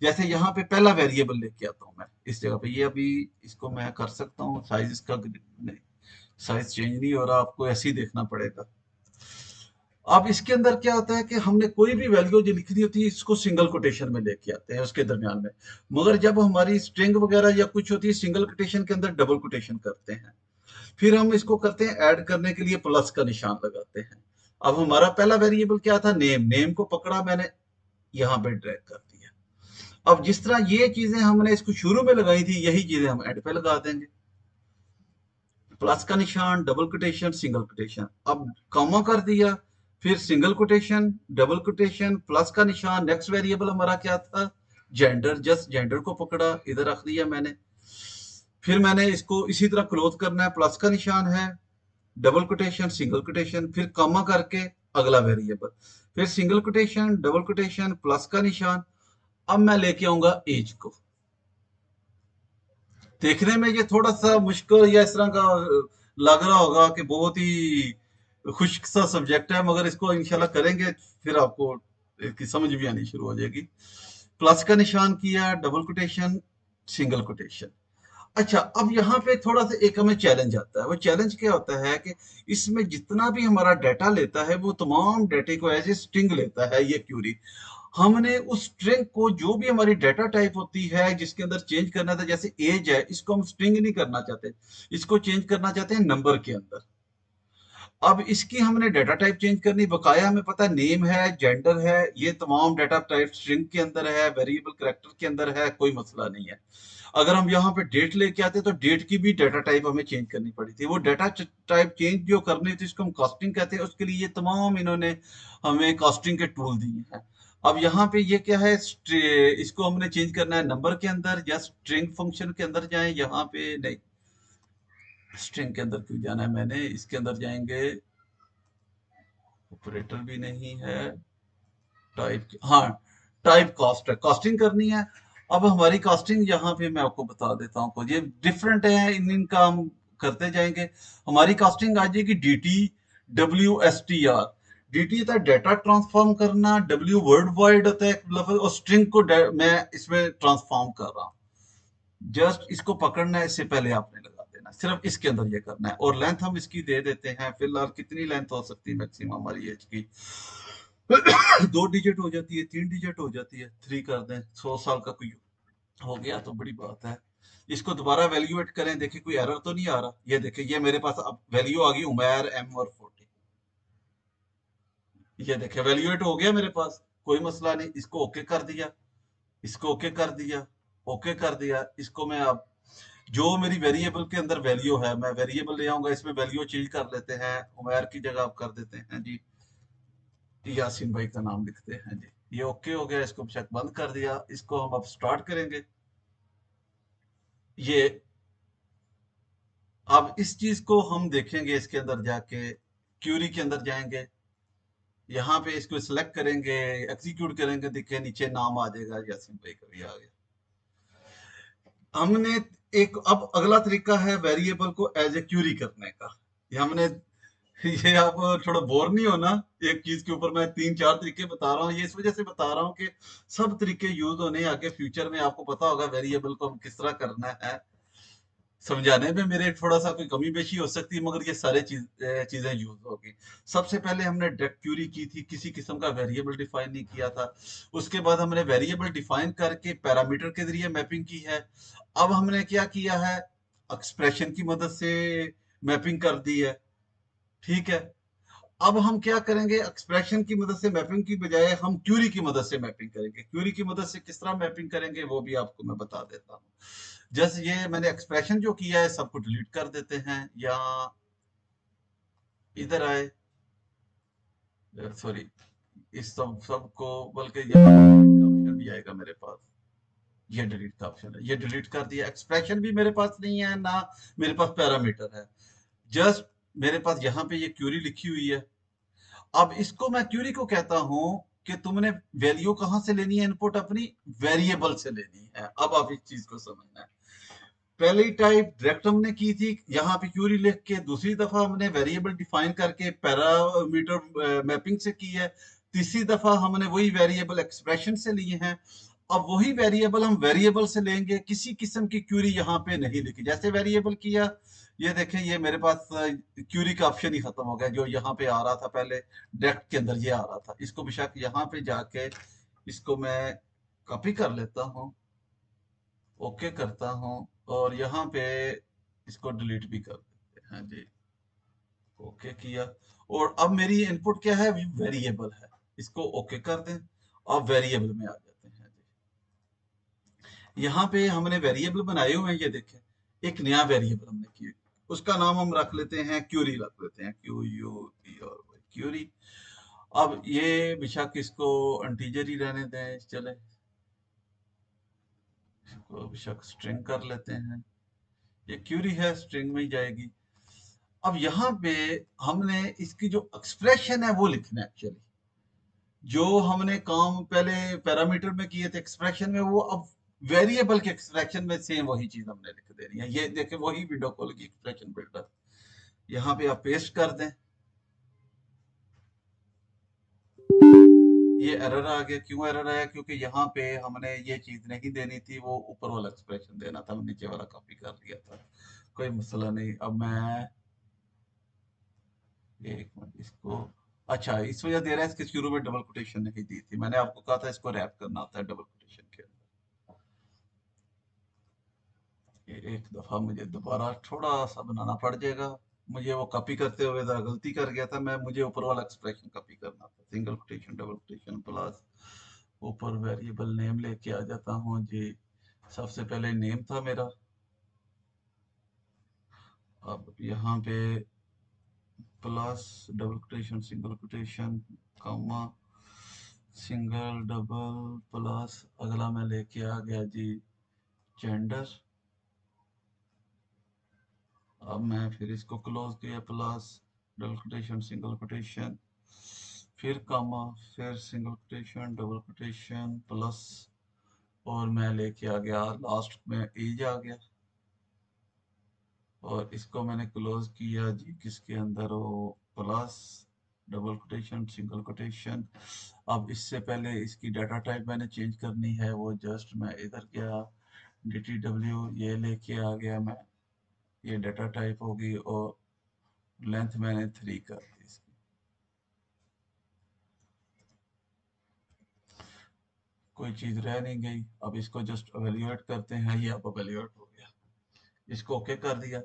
जैसे यहाँ पे पहला वेरिएबल लेके आता हूँ मैं इस जगह पे, ये अभी इसको मैं कर सकता हूँ साइज इसका, नहीं साइज चेंज नहीं हो रहा, आपको ऐसे ही देखना पड़ेगा। अब इसके अंदर क्या होता है कि हमने कोई भी वैल्यू जो लिखनी होती है इसको सिंगल कोटेशन में लेके आते हैं उसके दरमियान में, मगर जब हमारी स्ट्रिंग वगैरह या कुछ होती है सिंगल कोटेशन के अंदर डबल कोटेशन करते हैं। फिर हम इसको करते हैं ऐड करने के लिए प्लस का निशान लगाते हैं। अब हमारा पहला वेरिएबल क्या था? नेम। नेम को पकड़ा मैंने, यहाँ पे ड्रैग कर दिया। अब जिस तरह ये चीजें हमने इसको शुरू में लगाई थी, यही चीजें हम एंड पे लगा देंगे। प्लस का निशान, डबल कोटेशन, सिंगल कोटेशन। अब कॉमा कर दिया, फिर single quotation, double quotation, plus का निशान। नेक्स्ट वेरिएबल हमारा क्या था? जेंडर। जस्ट जेंडर को पकड़ा, इधर रख दिया मैंने। फिर मैंने इसको इसी तरह क्लोज करना है, प्लस का निशान है, डबल कोटेशन, सिंगल कोटेशन, फिर कॉमा करके अगला वेरिएबल, फिर single quotation, double quotation, plus का निशान। अब मैं लेके आऊंगा एज को। देखने में ये थोड़ा सा मुश्किल या इस तरह का लग रहा होगा कि बहुत ही खुश्क सा सब्जेक्ट है, मगर इसको इंशाल्लाह करेंगे फिर आपको इसकी समझ भी आनी शुरू हो जाएगी। प्लस का निशान किया, डबल कोटेशन, सिंगल कोटेशन। अच्छा, अब यहाँ पे थोड़ा सा एक हमें चैलेंज आता है। वो चैलेंज क्या होता है कि इसमें जितना भी हमारा डाटा लेता है वो तमाम डाटे को एज ए स्ट्रिंग लेता है ये क्यूरी। हमने उस स्ट्रिंग को, जो भी हमारी डाटा टाइप होती है जिसके अंदर चेंज करना था, जैसे एज है, इसको हम स्ट्रिंग नहीं करना चाहते, इसको चेंज करना चाहते हैं नंबर के अंदर। अब इसकी हमने डाटा टाइप चेंज करनी, बकाया हमें पता है नेम है, जेंडर है, ये तमाम डाटा टाइप स्ट्रिंग के अंदर है, वेरिएबल कैरेक्टर के अंदर है, कोई मसला नहीं है। अगर हम यहाँ पे डेट लेके आते तो डेट की भी डाटा टाइप हमें चेंज करनी पड़ी थी। वो डाटा टाइप चेंज जो करनी थी इसको हम कास्टिंग कहते हैं, उसके लिए ये तमाम इन्होंने हमें कास्टिंग के टूल दिए हैं। अब यहाँ पे ये क्या है, इसको हमने चेंज करना है नंबर के अंदर, या स्ट्रिंग फंक्शन के अंदर जाए, यहाँ पे नहीं, स्ट्रिंग के अंदर क्यों जाना है मैंने, इसके अंदर जाएंगे, ऑपरेटर भी नहीं है, टाइप, हाँ टाइप कास्ट है, कास्टिंग करनी है। अब हमारी कास्टिंग यहाँ पे मैं आपको बता देता हूँ कुछ, ये डिफरेंट है, इनका हम करते जाएंगे। हमारी कास्टिंग आ जाएगी DT WSTR। DT होता है डाटा ट्रांसफॉर्म करना, W वर्ड वाइड होता है लफ्ज, और स्ट्रिंग को मैं इसमें ट्रांसफॉर्म कर रहा हूँ। जस्ट इसको पकड़ना है, इससे पहले आपने लगा देना, सिर्फ इसके अंदर ये करना है। और लेंथ हम इसकी दे देते हैं, फिलहाल कितनी लेंथ हो सकती है मैक्सिमम हमारी एज की 2 डिजिट हो जाती है, 3 डिजिट हो जाती है, 3 कर दें, 100 साल का कोई हो गया तो बड़ी बात है। इसको दोबारा वैल्यूएट करें, देखिए कोई एरर तो नहीं आ रहा। ये देखिए, ये मेरे पास अब वैल्यू आ गई उमैर एम और 40। ये देखिए वैल्यूएट हो गया मेरे पास, कोई मसला नहीं। इसको ओके कर दिया, इसको ओके कर दिया, ओके कर दिया। इसको मैं अब जो मेरी वेरिएबल के अंदर वैल्यू है, मैं वेरिएबल ले आऊंगा, इसमें वैल्यू चेंज कर लेते हैं। उमैर की जगह आप कर देते हैं जी यासीन भाई का नाम लिखते हैं जी। ये ओके हो गया, इसको बेशक बंद कर दिया। इसको हम अब स्टार्ट करेंगे। ये अब इस चीज को हम देखेंगे इसके अंदर जाके, क्यूरी के अंदर जाएंगे, यहाँ पे इसको सिलेक्ट करेंगे, एग्जीक्यूट करेंगे, देखिए नीचे नाम आ जाएगा, यासीन भाई का भी आ गया। हमने एक अब अगला तरीका है वेरिएबल को एज ए क्यूरी करने का। ये हमने ये आप थोड़ा बोर नहीं होना, एक चीज के ऊपर मैं 3-4 तरीके बता रहा हूँ। ये इस वजह से बता रहा हूँ कि सब तरीके यूज होने, आगे फ्यूचर में आपको पता होगा वेरिएबल को हम किस तरह करना है। समझाने में मेरे थोड़ा सा कोई कमी पेशी हो सकती है, मगर ये सारे चीजें यूज होगी। सबसे पहले हमने डायरेक्ट क्यूरी की थी, किसी किस्म का वेरिएबल डिफाइन नहीं किया था। उसके बाद हमने वेरिएबल डिफाइन करके पैरामीटर के जरिए मैपिंग की है। अब हमने क्या किया है, एक्सप्रेशन की मदद से मैपिंग कर दी है। ठीक है, अब हम क्या करेंगे, एक्सप्रेशन की मदद से मैपिंग की बजाय हम क्यूरी की मदद से मैपिंग करेंगे। क्यूरी की मदद से किस तरह मैपिंग करेंगे वो भी आपको मैं बता देता हूँ। जैसे ये मैंने एक्सप्रेशन जो किया है सबको डिलीट कर देते हैं, या इधर आए, सॉरी, इस सबको, बल्कि यहाँ ऑप्शन भी आएगा मेरे पास। ये डिलीट का ऑप्शन है, ये डिलीट कर दिया। एक्सप्रेशन भी मेरे पास नहीं है ना, मेरे पास पैरामीटर है। जस्ट मेरे पास यहाँ पे ये क्यूरी लिखी हुई है। अब इसको मैं क्यूरी को कहता हूं कि तुमने वैल्यू कहां से लेनी है, इनपुट अपनी वेरिएबल से लेनी है। अब आप इस चीज को समझना है। पहली टाइप डायरेक्ट हमने की थी, यहाँ पे क्यूरी लिख के। दूसरी दफा हमने वेरिएबल डिफाइन करके पैरामीटर मैपिंग से की है। तीसरी दफा हमने वही वेरिएबल एक्सप्रेशन से लिए हैं। अब वही वेरिएबल हम वेरिएबल से लेंगे, किसी किस्म की क्यूरी यहाँ पे नहीं लिखी। जैसे वेरिएबल किया, ये देखें, ये मेरे पास क्यूरी का ऑप्शन ही खत्म हो गया। जो यहाँ पे आ रहा था पहले डायरेक्ट के अंदर, ये आ रहा था। इसको बेशक यहाँ पे जाके इसको मैं कॉपी कर लेता हूँ, ओके करता हूँ, और यहाँ पे इसको डिलीट भी कर देते हैं जी। ओके किया, और अब मेरी इनपुट क्या है, वेरिएबल है। इसको ओके कर दें, अब वेरिएबल में आ जाते हैं जी। यहाँ पे हमने वेरिएबल बनाए हुए हैं, ये देखें, एक नया वेरिएबल हमने किया। उसका नाम हम रख लेते हैं क्यूरी, रख लेते हैं क्यू यू ई और क्यूरी। अब ये बेशक इसको इंटीजर ही रहने दें, चले, इसको बेशक स्ट्रिंग कर लेते हैं। ये क्यूरी है, स्ट्रिंग में ही जाएगी। अब यहाँ पे हमने इसकी जो एक्सप्रेशन है वो लिखना है। एक्चुअली जो हमने काम पहले पैरामीटर में किए थे एक्सप्रेशन में, वो अब वेरिएबल के एक्सप्रेशन में सेम वही चीज हमने लिख देनी है। ये देखें, वही विंडो खोल की एक्सप्रेशन बिल्डर, यहाँ पे आप पेस्ट कर दें। ये एरर आ गया। क्यों एरर आया? क्योंकि यहाँ पे हमने ये चीज नहीं देनी थी, वो ऊपर वाला एक्सप्रेशन देना था, नीचे वाला कॉपी कर लिया था। कोई मसला नहीं। अब मैं एक मिनट, इसको, अच्छा, इस वजह दे रहा है, इसके शुरू में डबल कोटेशन नहीं दी थी। मैंने आपको कहा था इसको रैप करना होता है डबल कोटेशन के अंदर। ये एक दफा मुझे दोबारा थोड़ा सा बनाना पड़ जाएगा। मुझे वो कॉपी करते हुए जरा गलती कर गया था मैं, मुझे ऊपर वाला एक्सप्रेशन कॉपी करना था, single quotation double quotation plus ऊपर वेरिएबल नेम लेके आ जाता हूँ जी। सबसे पहले नेम था मेरा, अब यहाँ पे plus double quotation single quotation comma single double plus, अगला मैं लेके आ गया जी जेंडर। अब मैं फिर इसको क्लोज किया, plus double quotation single quotation फिर कॉमा फिर single quotation double quotation plus, और मैं लेके आ गया लास्ट में एज आ गया, और इसको मैंने क्लोज किया जी किसके अंदर, वो plus double quotation single quotation. अब इससे पहले इसकी डाटा टाइप मैंने चेंज करनी है, वो जस्ट मैं इधर गया DTW, ये लेके आ गया मैं, ये डाटा टाइप होगी, और लेंथ मैंने 3 कर दी इसकी। कोई चीज रह नहीं गई। अब इसको जस्ट एवेल्युएट करते हैं, ये अब एवेल्युएट हो गया, इसको ओके कर दिया।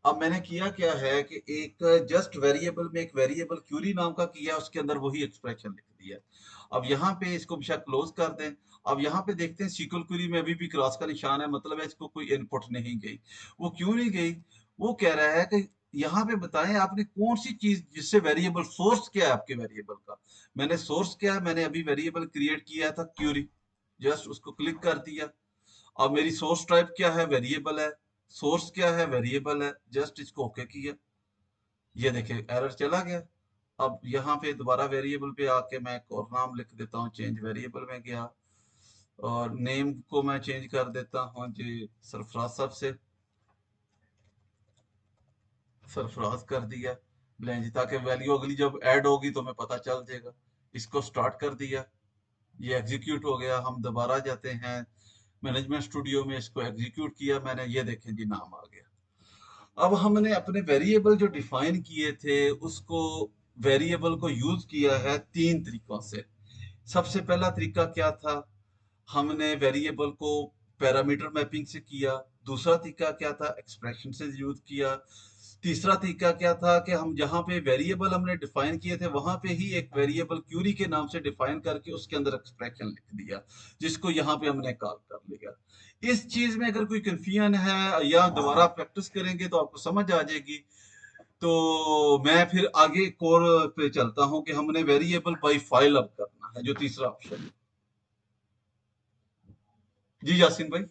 अब मैंने किया क्या है कि एक जस्ट वेरिएबल में एक वेरिएबल क्यूरी नाम का किया, उसके अंदर वही एक्सप्रेशन लिख दिया। अब यहाँ पे इसको बेशक क्लोज कर दें। अब यहाँ पे देखते हैं सीक्वल क्यूरी में अभी भी क्रॉस का निशान है, मतलब है इसको कोई इनपुट नहीं गई। वो क्यों नहीं गई? वो कह रहा है कि यहाँ पे बताएं आपने कौन सी चीज जिससे वेरिएबल सोर्स क्या है आपके वेरिएबल का। मैंने सोर्स क्या है, मैंने अभी वेरिएबल क्रिएट किया था क्यूरी, जस्ट उसको क्लिक कर दिया। अब मेरी सोर्स टाइप क्या है, वेरिएबल है। सोर्स क्या है, वेरिएबल है। जस्ट इसको ओके किया, ये देखिए एरर चला गया। अब यहाँ पे दोबारा वेरिएबल पे आके मैं एक और नाम लिख देता हूँ, चेंज वेरिएबल में गया और नेम को मैं चेंज कर देता हूँ जी सरफराज साहब से, सरफराज कर दिया ब्लैंक, ताकि वैल्यू अगली जब ऐड होगी तो हमें पता चल जाएगा। इसको स्टार्ट कर दिया, ये एग्जीक्यूट हो गया। हम दोबारा जाते हैं मैनेजमेंट स्टूडियो में, इसको एग्जीक्यूट किया मैंने, ये देखें जी नाम आ गया। अब हमने अपने वेरिएबल जो डिफाइन किए थे उसको, वेरिएबल को यूज किया है तीन तरीकों से। सबसे पहला तरीका क्या था, हमने वेरिएबल को पैरामीटर मैपिंग से किया। दूसरा तरीका क्या था, एक्सप्रेशन से यूज किया। तीसरा तरीका क्या था कि हम जहां पे वेरिएबल हमने डिफाइन किए थे वहां पे ही एक वेरिएबल क्यूरी के नाम से डिफाइन करके उसके अंदर एक्सप्रेशन लिख दिया, जिसको यहाँ पे हमने कॉल कर लिया। इस चीज में अगर कोई कंफ्यूजन है या दोबारा प्रैक्टिस करेंगे तो आपको समझ आ जाएगी। तो मैं फिर आगे कोर पे चलता हूं कि हमने वेरिएबल बाय फाइल अब करना है, जो तीसरा ऑप्शन है। जी यासीन भाई।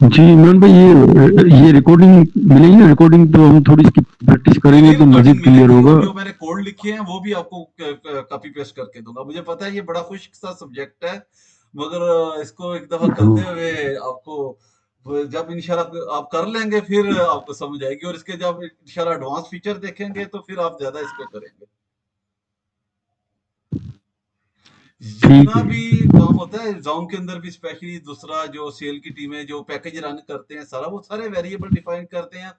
जी इमरान भाई, ये रिकॉर्डिंग मिलेगी ना? रिकॉर्डिंग तो हम थोड़ी इसकी प्रैक्टिस करेंगे तो मजीद क्लियर होगा। जो मैंने कोड लिखे हैं वो भी आपको कॉपी पेस्ट करके दूंगा। मुझे पता है ये बड़ा खुश्क सा सब्जेक्ट है, मगर इसको एक दफा करते हुए आपको जब इंशाल्लाह आप कर लेंगे फिर आपको समझ आएगी, और इसके जब इंशाल्लाह एडवांस फीचर देखेंगे तो फिर आप ज्यादा इसको करेंगे। जितना भी काम होता है जॉन के अंदर भी, स्पेशली दूसरा जो सेल की टीम है जो पैकेज रन करते हैं सारा, वो सारे वेरिएबल डिफाइन करते हैं,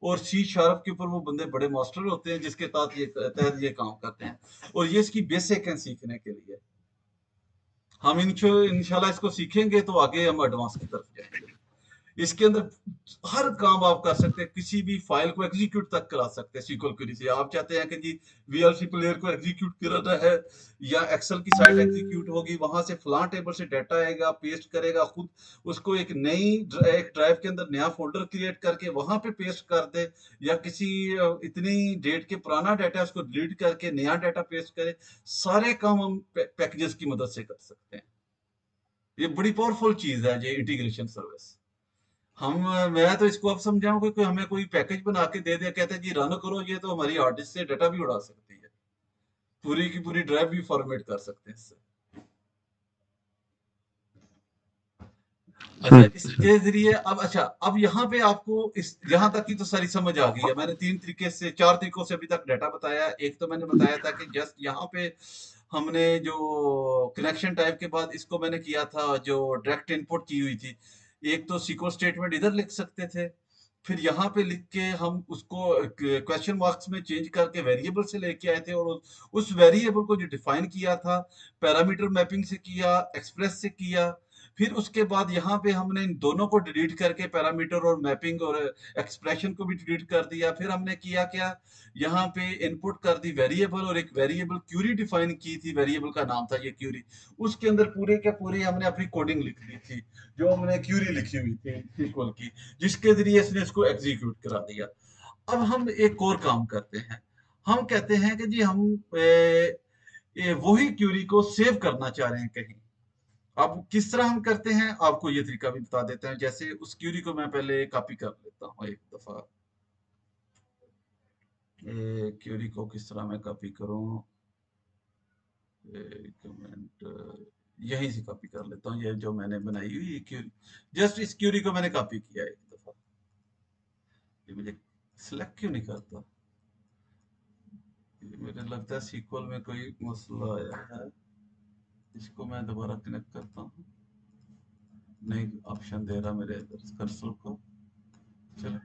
और सी शार्प के ऊपर वो बंदे बड़े मास्टर होते हैं जिसके तहत ये काम करते हैं, और ये इसकी बेसिक है सीखने के लिए। हम इंशाल्लाह इसको सीखेंगे तो आगे हम एडवांस की तरफ जाएंगे। इसके अंदर हर काम आप कर सकते हैं, किसी भी फाइल को एग्जीक्यूट तक करा सकते हैं सीक्वल क्वेरी से। आप चाहते हैं कि जी वीएलसी प्लेयर को एग्जीक्यूट कराना है, या एक्सेल की साइट एग्जीक्यूट होगी, वहां से फलां टेबल से डाटा आएगा, पेस्ट करेगा खुद, उसको एक एक ड्राइव के अंदर नया फोल्डर क्रिएट करके वहां पे पेस्ट कर दे, या किसी इतनी डेट के पुराना डाटा उसको डिलीट करके नया डाटा पेस्ट करे। सारे काम हम पैकेजेस की मदद से कर सकते हैं। ये बड़ी पावरफुल चीज है ये इंटीग्रेशन सर्विस। हम मैं तो इसको अब समझाऊं कि कोई हमें कोई पैकेज बना के दे दे, कहते हैं जी रन करो, ये तो हमारी हार्ड डिस्क से डाटा भी उड़ा सकती है, पूरी की पूरी ड्राइव भी फॉर्मेट कर सकते हैं इससे। अच्छा, इसके जरिए अब, अच्छा अब यहाँ पे आपको इस यहाँ तक की तो सारी समझ आ गई है। मैंने चार तरीकों से अभी तक डाटा बताया। एक तो मैंने बताया था कि जस्ट यहाँ पे हमने जो कनेक्शन टाइप के बाद इसको मैंने किया था जो डायरेक्ट इनपुट की हुई थी। एक तो सीक्वल स्टेटमेंट इधर लिख सकते थे, फिर यहाँ पे लिख के हम उसको क्वेश्चन मार्क्स में चेंज करके वेरिएबल से लेके आए थे, और उस वेरिएबल को जो डिफाइन किया था पैरामीटर मैपिंग से किया, एक्सप्रेस से किया। फिर उसके बाद यहाँ पे हमने इन दोनों को डिलीट करके पैरामीटर और मैपिंग और एक्सप्रेशन को भी डिलीट कर दिया। फिर हमने किया क्या, यहाँ पे इनपुट कर दी वेरिएबल, और एक वेरिएबल क्यूरी डिफाइन की थी, वेरिएबल का नाम था ये क्यूरी। उसके अंदर पूरे के पूरे हमने अपनी कोडिंग लिख दी थी, जो हमने क्यूरी लिखी हुई थी सीक्वल की, जिसके जरिए इसने इसको एग्जीक्यूट करा दिया। अब हम एक और काम करते हैं। हम कहते हैं कि जी हम वही क्यूरी को सेव करना चाह रहे हैं कहीं। अब किस तरह हम करते हैं आपको ये तरीका भी बता देते हैं। जैसे उस क्यूरी को मैं पहले कॉपी कर लेता हूँ एक दफा। क्यूरी को किस तरह मैं कॉपी करूं, कमेंट यहीं से कॉपी कर लेता हूँ। ये जो मैंने बनाई हुई क्यूरी, जस्ट इस क्यूरी को मैंने कॉपी किया एक दफा। ये मुझे सिलेक्ट क्यों नहीं करता, मुझे लगता है सीक्वल में कोई मसला आया है। इसको मैं दोबारा कनेक्ट करता हूँ, नहीं ऑप्शन दे रहा मेरे कर्सर को। चलो,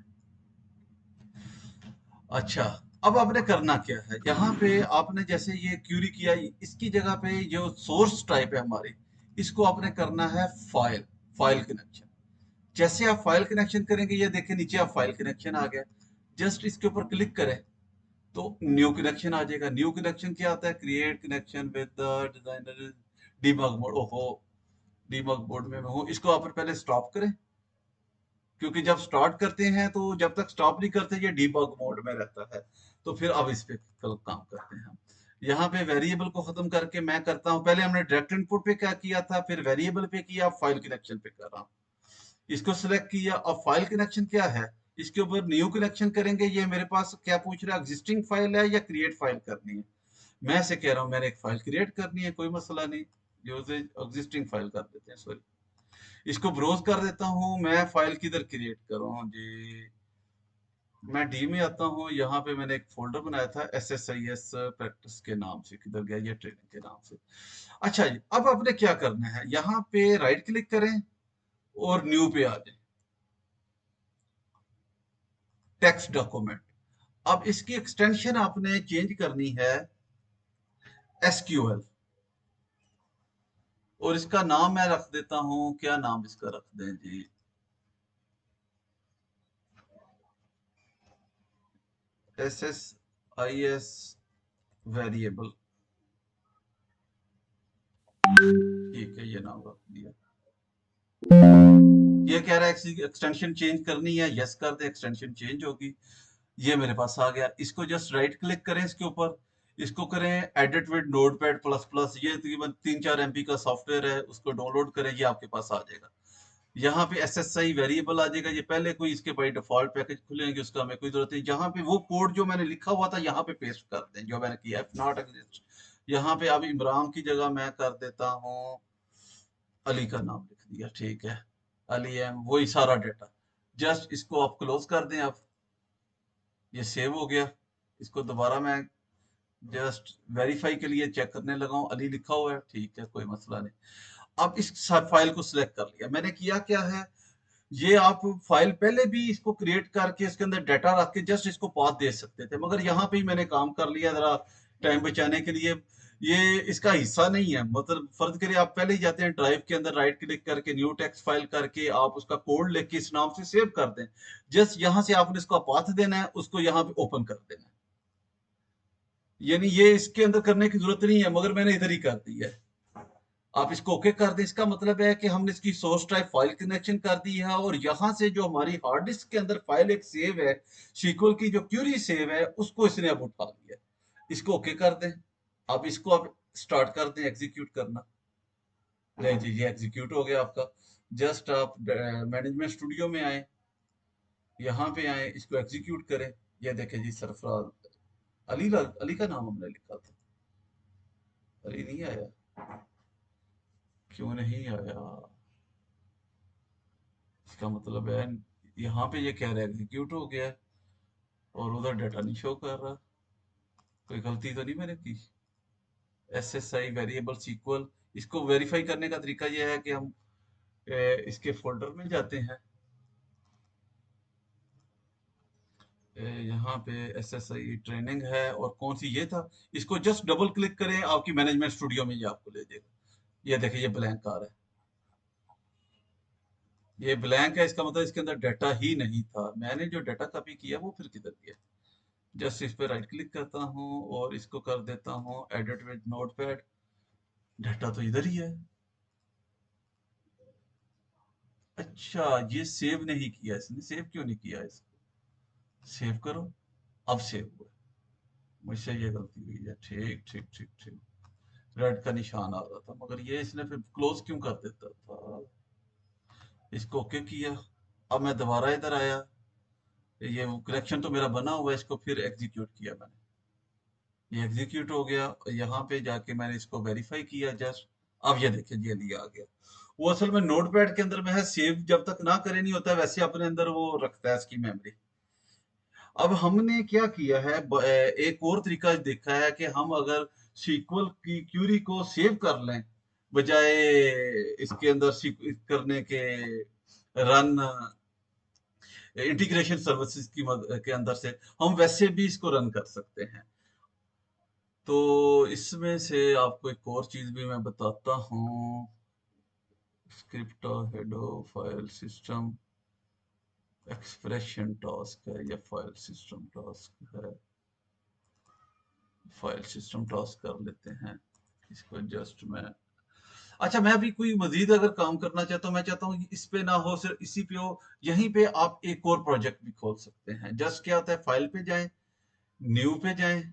अच्छा अब आपने करना क्या है, यहाँ पे आपने जैसे ये क्यूरी किया, इसकी जगह पे जो सोर्स टाइप है हमारी, इसको आपने करना है फाइल, फाइल कनेक्शन। जैसे आप फाइल कनेक्शन करेंगे, ये देखें नीचे आप फाइल कनेक्शन आ गया, जस्ट इसके ऊपर क्लिक करें तो न्यू कनेक्शन आ जाएगा। न्यू कनेक्शन क्या आता है? Create connection with the designer debug mode. ओहो, डीबग मोड में मैं हूँ। इसको आप पहले स्टॉप करें, क्योंकि जब स्टार्ट करते हैं तो जब तक स्टॉप नहीं करते ये डीबग मोड में रहता है। तो फिर अब इस पे कल काम करते हैं हम। यहाँ पे वेरिएबल को खत्म करके मैं करता हूँ, पहले हमने डायरेक्ट इनपुट पे क्या किया था, फिर वेरिएबल पे किया, फाइल कनेक्शन पे कर रहा हूँ। इसको सिलेक्ट किया। अब फाइल कनेक्शन क्या है, इसके ऊपर न्यू कनेक्शन करेंगे। ये मेरे पास क्या पूछ रहा है, एग्जिस्टिंग फाइल है या क्रिएट फाइल करनी है। मैं से कह रहा हूँ मैंने एक फाइल क्रिएट करनी है, कोई मसला नहीं, यूजेज एग्जिस्टिंग फाइल कर देते हैं, सॉरी। इसको ब्राउज कर देता हूँ, मैं फाइल किधर क्रिएट करूँ जी। मैं डी में आता हूँ, यहाँ पे मैंने एक फोल्डर बनाया था SSIS प्रैक्टिस के नाम से, किधर गया ये, ट्रेनिंग के नाम से। अच्छा जी, अब आपने क्या करना है, यहाँ पे राइट क्लिक करें और न्यू पे आ जाए, टेक्स्ट डॉक्यूमेंट। अब इसकी एक्सटेंशन आपने चेंज करनी है SQL, और इसका नाम मैं रख देता हूं, क्या नाम इसका रख दें जी, SSIS वेरिएबल, ठीक है, ये नाम रख दिया। ये कह रहा है एक्सटेंशन चेंज करनी है, यस कर दे, एक्सटेंशन चेंज होगी। ये मेरे पास आ गया। इसको जस्ट राइट क्लिक करें इसके ऊपर, इसको करें edit with notepad plus plus. ये तकरीबन 3-4 MB का सॉफ्टवेयर है, उसको डाउनलोड करें, ये आपके पास आ जाएगा। यहाँ पे SSI वेरिएबल आ जाएगा। ये पहले कोई इसके बाई डिफॉल्ट पैकेज खुलेंगे, उसका हमें कोई जरूरत नहीं। यहाँ पे वो कोड जो मैंने लिखा हुआ था यहाँ पे पेस्ट कर दें, जो मैंने किया, इफ नॉट एग्जिस्ट। यहाँ पे अब इमरान की जगह मैं कर देता हूँ अली का नाम लिख दिया, ठीक है, अली एम, वही सारा डेटा। जस्ट इसको आप क्लोज कर दें। अब ये सेव हो गया। इसको दोबारा मैं जस्ट वेरीफाई के लिए चेक करने लगा हूँ, अली लिखा हुआ है, ठीक है, कोई मसला नहीं। अब इस फाइल को सिलेक्ट कर लिया मैंने। किया क्या है, ये आप फाइल पहले भी इसको क्रिएट करके इसके अंदर डाटा रख के जस्ट इसको पाथ दे सकते थे, मगर यहाँ पे ही मैंने काम कर लिया जरा टाइम बचाने के लिए। ये इसका हिस्सा नहीं है, मतलब फर्ज करिए आप पहले ही जाते हैं ड्राइव के अंदर, राइट क्लिक करके न्यू टेक्स्ट फाइल करके आप उसका कोड लिख के इस नाम से सेव कर दें। जस्ट यहाँ से आपने इसका पाथ देना है, उसको यहाँ पे ओपन कर देना है। यानी ये इसके अंदर करने की जरूरत नहीं है, मगर मैंने इधर ही कर दी है। आप इसको ओके कर दें, इसका मतलब है कि हमने इसकी सोर्स टाइप फाइल कनेक्शन कर दी है, और यहां से जो हमारी हार्ड डिस्क के अंदर फाइल एक सेव है, सीक्वल की जो क्यूरी सेव है, उसको इसने अब उठा लिया। इसको ओके कर दें। अब इसको अब स्टार्ट कर दें एग्जीक्यूट करना। नहीं जी, ये एग्जीक्यूट हो गया आपका। जस्ट आप मैनेजमेंट स्टूडियो में आए, यहाँ पे आए, इसको एग्जीक्यूट करें। ये देखें जी, सरफराज अली का नाम हमने लिखा था, अली नहीं आया, क्यों नहीं आया? इसका मतलब है यहाँ पे ये कह रहा है एग्जीक्यूट हो गया है, और उधर डाटा नहीं शो कर रहा। कोई गलती तो नहीं मैंने की? SSI वेरिएबल सीक्वल, इसको वेरीफाई करने का तरीका ये है कि हम इसके फोल्डर में जाते हैं। यहाँ पे SSI ट्रेनिंग है, और कौन सी ये था, इसको जस्ट डबल क्लिक करें, आपकी मैनेजमेंट स्टूडियो में ये आपको ले जाएगा। ये देखिए, ये ब्लैंक आ रहा है, ये ब्लैंक है, इसका मतलब इसके अंदर डाटा ही नहीं था। मैंने जो डाटा कॉपी किया वो फिर किधर गया? जस्ट इस पे राइट क्लिक करता हूँ और इसको कर देता हूँ एडिट विद नोटपैड। डाटा तो इधर ही है। अच्छा, ये सेव नहीं किया इसने, सेव क्यों नहीं किया इसको? सेव करो। अब सेव हुआ, मुझसे ये गलती हुई है, ठीक ठीक ठीक ठीक। रेड का निशान आ रहा था, मगर ये इसने फिर क्लोज क्यों कर देता था? इसको ओके किया। अब मैं दोबारा इधर आया, ये कनेक्शन तो मेरा बना हुआ है, इसको फिर एग्जीक्यूट किया मैंने, ये एग्जीक्यूट हो गया। यहाँ पे जाके मैंने इसको वेरीफाई किया जस्ट। अब ये देखिए जी, अली आ गया। वो असल में नोटपैड के अंदर में है, सेव जब तक ना करे नहीं होता, वैसे अपने अंदर वो रखता है इसकी मेमोरी। अब हमने क्या किया है, एक और तरीका देखा है कि हम अगर सीक्वल की क्यूरी को सेव कर लें, बजाय इसके अंदर करने के रन इंटीग्रेशन सर्विसेज के अंदर से, हम वैसे भी इसको रन कर सकते हैं। तो इसमें से आपको एक और चीज भी मैं बताता हूँ। Script Hadoop file system expression task है या फाइल सिस्टम टास्क है। फाइल सिस्टम टास्क कर लेते हैं इसको जस्ट मैं। अच्छा, मैं भी कोई मजीद अगर काम करना चाहता हूँ, मैं चाहता हूँ इस पे ना हो, सिर्फ इसी पे हो, यहीं पे आप एक और प्रोजेक्ट भी खोल सकते हैं। जस्ट क्या होता है, फाइल पे जाएं, न्यू पे जाएं,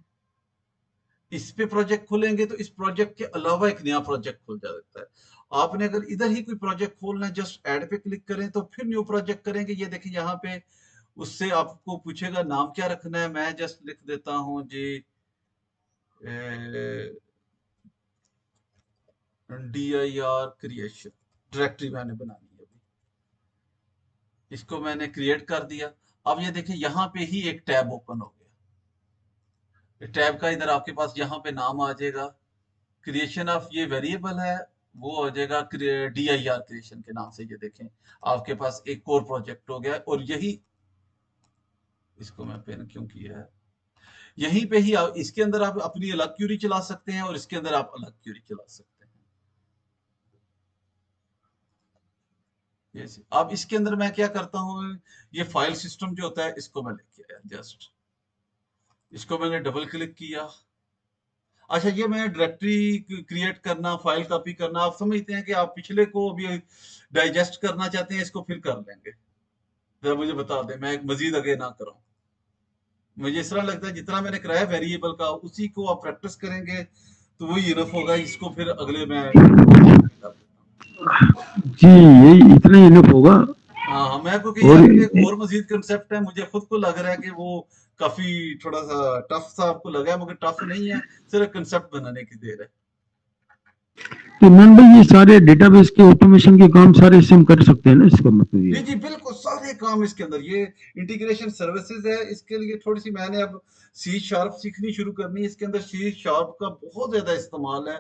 इस पे प्रोजेक्ट खोलेंगे तो इस प्रोजेक्ट के अलावा एक नया प्रोजेक्ट खुल जाता है। आपने अगर इधर ही कोई प्रोजेक्ट खोलना है, जस्ट ऐड पे क्लिक करें तो फिर न्यू प्रोजेक्ट करेंगे। ये देखिए यहाँ पे उससे आपको पूछेगा नाम क्या रखना है, मैं जस्ट लिख देता हूँ जी DIR क्रिएशन, डायरेक्टरी मैंने बनानी है अभी, इसको मैंने क्रिएट कर दिया। अब ये देखिए यहाँ पे ही एक टैब ओपन हो गया। टैब का इधर आपके पास यहाँ पे नाम आ जाएगा, क्रिएशन ऑफ ये वेरिएबल है, वो हो जाएगा DIR क्रिएशन के नाम से। ये देखें आपके पास एक और प्रोजेक्ट हो गया, और यही, इसको मैं पेन क्यों किया है, यहीं पे ही इसके अंदर आप अपनी अलग क्यूरी चला सकते हैं और इसके अंदर आप अलग क्यूरी चला सकते हैं। अब इसके अंदर मैं क्या करता हूँ, ये फाइल सिस्टम जो होता है इसको मैं लेके आया, जस्ट इसको मैंने डबल क्लिक किया। अच्छा, ये मैं डायरेक्टरी क्रिएट करना, फाइल कॉपी करना, आप समझते हैं कि आप पिछले को अभी डाइजेस्ट करना चाहते हैं, इसको फिर कर लेंगे। जरा मुझे बता दें, मैं मजीद आगे ना कराऊं। मुझे इस तरह लगता है जितना मैंने कराया वेरिएबल का, उसी को आप प्रैक्टिस करेंगे तो वही इनफ होगा। इसको फिर अगले में कर देता हूं। जी, यही इतना ही इनफ होगा। हाँ, मैं, क्योंकि और यार एक और मजीद कंसेप्ट है, मुझे खुद को लग रहा है कि वो काफी थोड़ा सा टफ सा आपको लगा है, मगर टफ नहीं है, सिर्फ कंसेप्ट बनाने की देर है। तो इमरान भाई, ये सारे डेटाबेस के ऑटोमेशन के काम सारे इससे हम कर सकते हैं ना, इसका मतलब जी ये? जी बिल्कुल, सारे काम इसके अंदर, ये इंटीग्रेशन सर्विसेज है। इसके लिए थोड़ी सी मैंने अब C# सीखनी शुरू करनी है। इसके अंदर C# का बहुत ज्यादा इस्तेमाल है,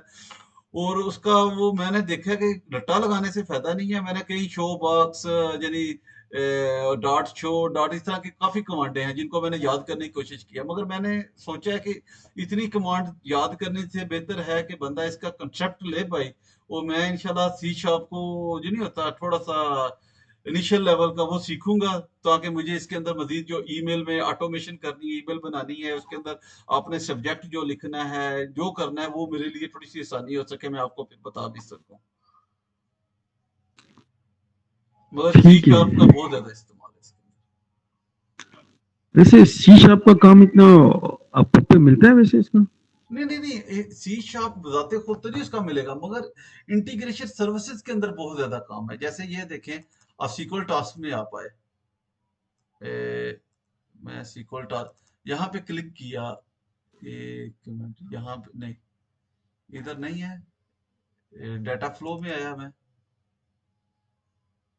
और उसका वो मैंने देखा कि रट्टा लगाने से फायदा नहीं है। मैंने कई शो बॉक्स, यानी डॉट शो डॉट, इस तरह की काफी कमांडें हैं जिनको मैंने याद करने की कोशिश किया, मगर मैंने सोचा है कि इतनी कमांड याद करने से बेहतर है कि बंदा इसका कंसेप्ट ले भाई। और मैं इंशाल्लाह C# को, जो नहीं होता, थोड़ा सा इनिशियल लेवल का वो सीखूंगा, ताकि मुझे इसके अंदर मजीद जो ईमेल में ऑटोमेशन करनी है, ईमेल बनानी है, उसके अंदर आपने सब्जेक्ट जो लिखना है, जो करना है, वो मेरे लिए थोड़ी सी आसानी हो सके, मैं आपको फिर बता भी सकूं। मगर ठीक C# है। का बहुत ज्यादा इस्तेमाल है इसके अंदर। वैसे C# का काम इतना आपको पे मिलता है वैसे इसका? नहीं नहीं नहीं, C# बताते खुद तो नहीं उसका मिलेगा, मगर इंटीग्रेशन सर्विसेज के अंदर बहुत ज्यादा काम है। जैसे ये देखें, आप SQL टास्क में आप आए, मैं SQL टास्क यहाँ पे क्लिक किया, एक मिनट, यहाँ पे नहीं, इधर नहीं है, डाटा फ्लो में आया मैं,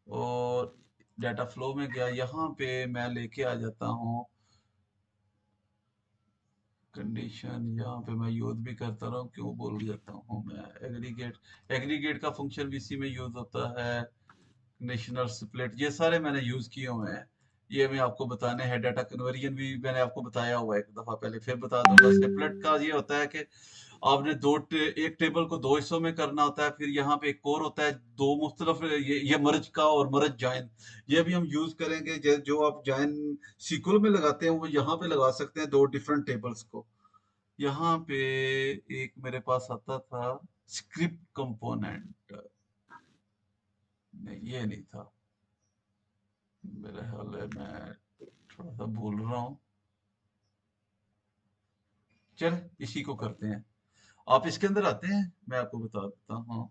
और डाटा फ्लो में गया, यहाँ पे मैं लेके आ जाता हूँ कंडीशन। यहाँ पे मैं यूज भी करता रहा हूँ, क्यों बोल जाता हूँ मैं, एग्रीगेट का फंक्शन भी इसी में यूज होता है, कंडीशनल स्प्लिट, ये सारे मैंने यूज किए हुए हैं। ये मैं आपको बताने हैं, डाटा कन्वर्जन भी मैंने आपको बताया हुआ है एक दफा पहले, फिर बता दूंगा। स्प्लिट का ये होता है कि आपने एक टेबल को दो हिस्सों में करना होता है। फिर यहाँ पे एक और होता है, दो मुख्तलिफ, ये मर्ज का और मर्ज जॉइन, ये भी हम यूज करेंगे। जो आप जॉइन सीक्वल में लगाते हैं, वो यहाँ पे लगा सकते हैं दो डिफरेंट टेबल्स को। यहाँ पे एक मेरे पास आता था स्क्रिप्ट कंपोनेंट, नहीं ये नहीं था, मेरा ख्याल है मैं थोड़ा सा भूल रहा हूँ। चल, इसी को करते हैं। आप इसके अंदर आते हैं, मैं आपको बता देता हूँ।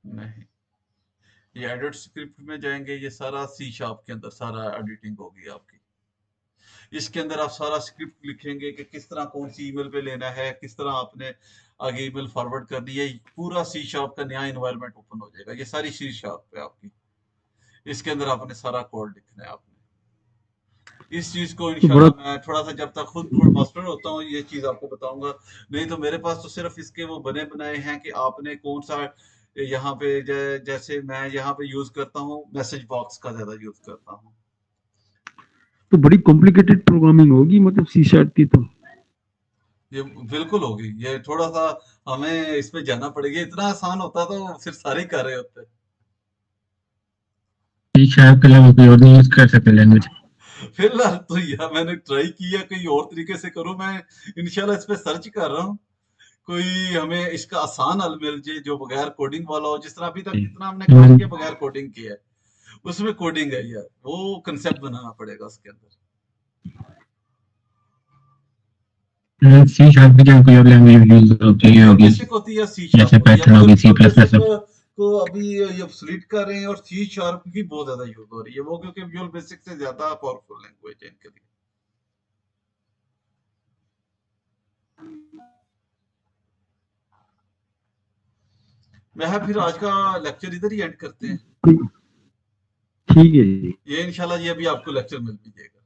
नहीं, ये एडिट स्क्रिप्ट में जाएंगे, ये सारा C# के अंदर सारा एडिटिंग होगी आपकी। इसके अंदर आप सारा स्क्रिप्ट लिखेंगे कि किस तरह कौन सी ईमेल पे लेना है, किस तरह आपने आगे ईमेल फॉरवर्ड करनी है। पूरा C# का नया एनवायरनमेंट ओपन हो जाएगा, ये सारी C# पे आपकी। इसके अंदर आपने सारा कोड लिखना है आपने। इस चीज को तो बड़ा इंशाल्लाह मैं थोड़ा सा जब तक खुद थोड़ा मास्टर होता हूँ, ये चीज आपको बताऊंगा। नहीं तो मेरे पास तो सिर्फ इसके वो बने बनाए हैं कि आपने कौन सा, यहाँ पे जैसे मैं यहाँ पे यूज करता हूँ, मैसेज बॉक्स का ज्यादा यूज करता हूँ। तो बड़ी कॉम्प्लिकेटेड प्रोग्रामिंग होगी मतलब C# की तो। ये बिल्कुल होगी। ये थोड़ा-सा हमें इसमें जाना पड़ेगा। इतना आसान होता तो फिर सारे ही कर रहे होते। सी शार्प के अलावा कोई और नहीं यूज कर सकते लैंग्वेज? फिलहाल तो यह मैंने ट्राई किया, कहीं और तरीके से करूँ मैं इंशाल्लाह इस पे सर्च कर रहा हूँ। कोई हमें इसका आसान हल मिल जाए जो बगैर कोडिंग वाला हो, जिस तरह अभी तक जितना हमने काम किया बगैर कोडिंग किया है, उसमें कोडिंग है यार, वो कंसेप्ट बनाना पड़ेगा उसके अंदर। सी शार्प की जगह कोई और लैंग्वेज यूज होती है होगी, बेसिक होती है सी शार्प जैसे होती है, पाइथन मगर होगी, सी विजुअल प्लस बेसिक प्लस? को अभी ये ऑब्सोलीट कर रहे हैं और सी शार्प की बहुत ज्यादा यूज हो रही है वो, क्योंकि विजुअल बेसिक से ज्यादा पावरफुल लैंग्वेज है इनके लिए। मैं फिर आज का लेक्चर इधर ही एंड करते हैं। ठीक है जी। ये इंशाल्लाह ये अभी आपको लेक्चर मिल भी जाएगा।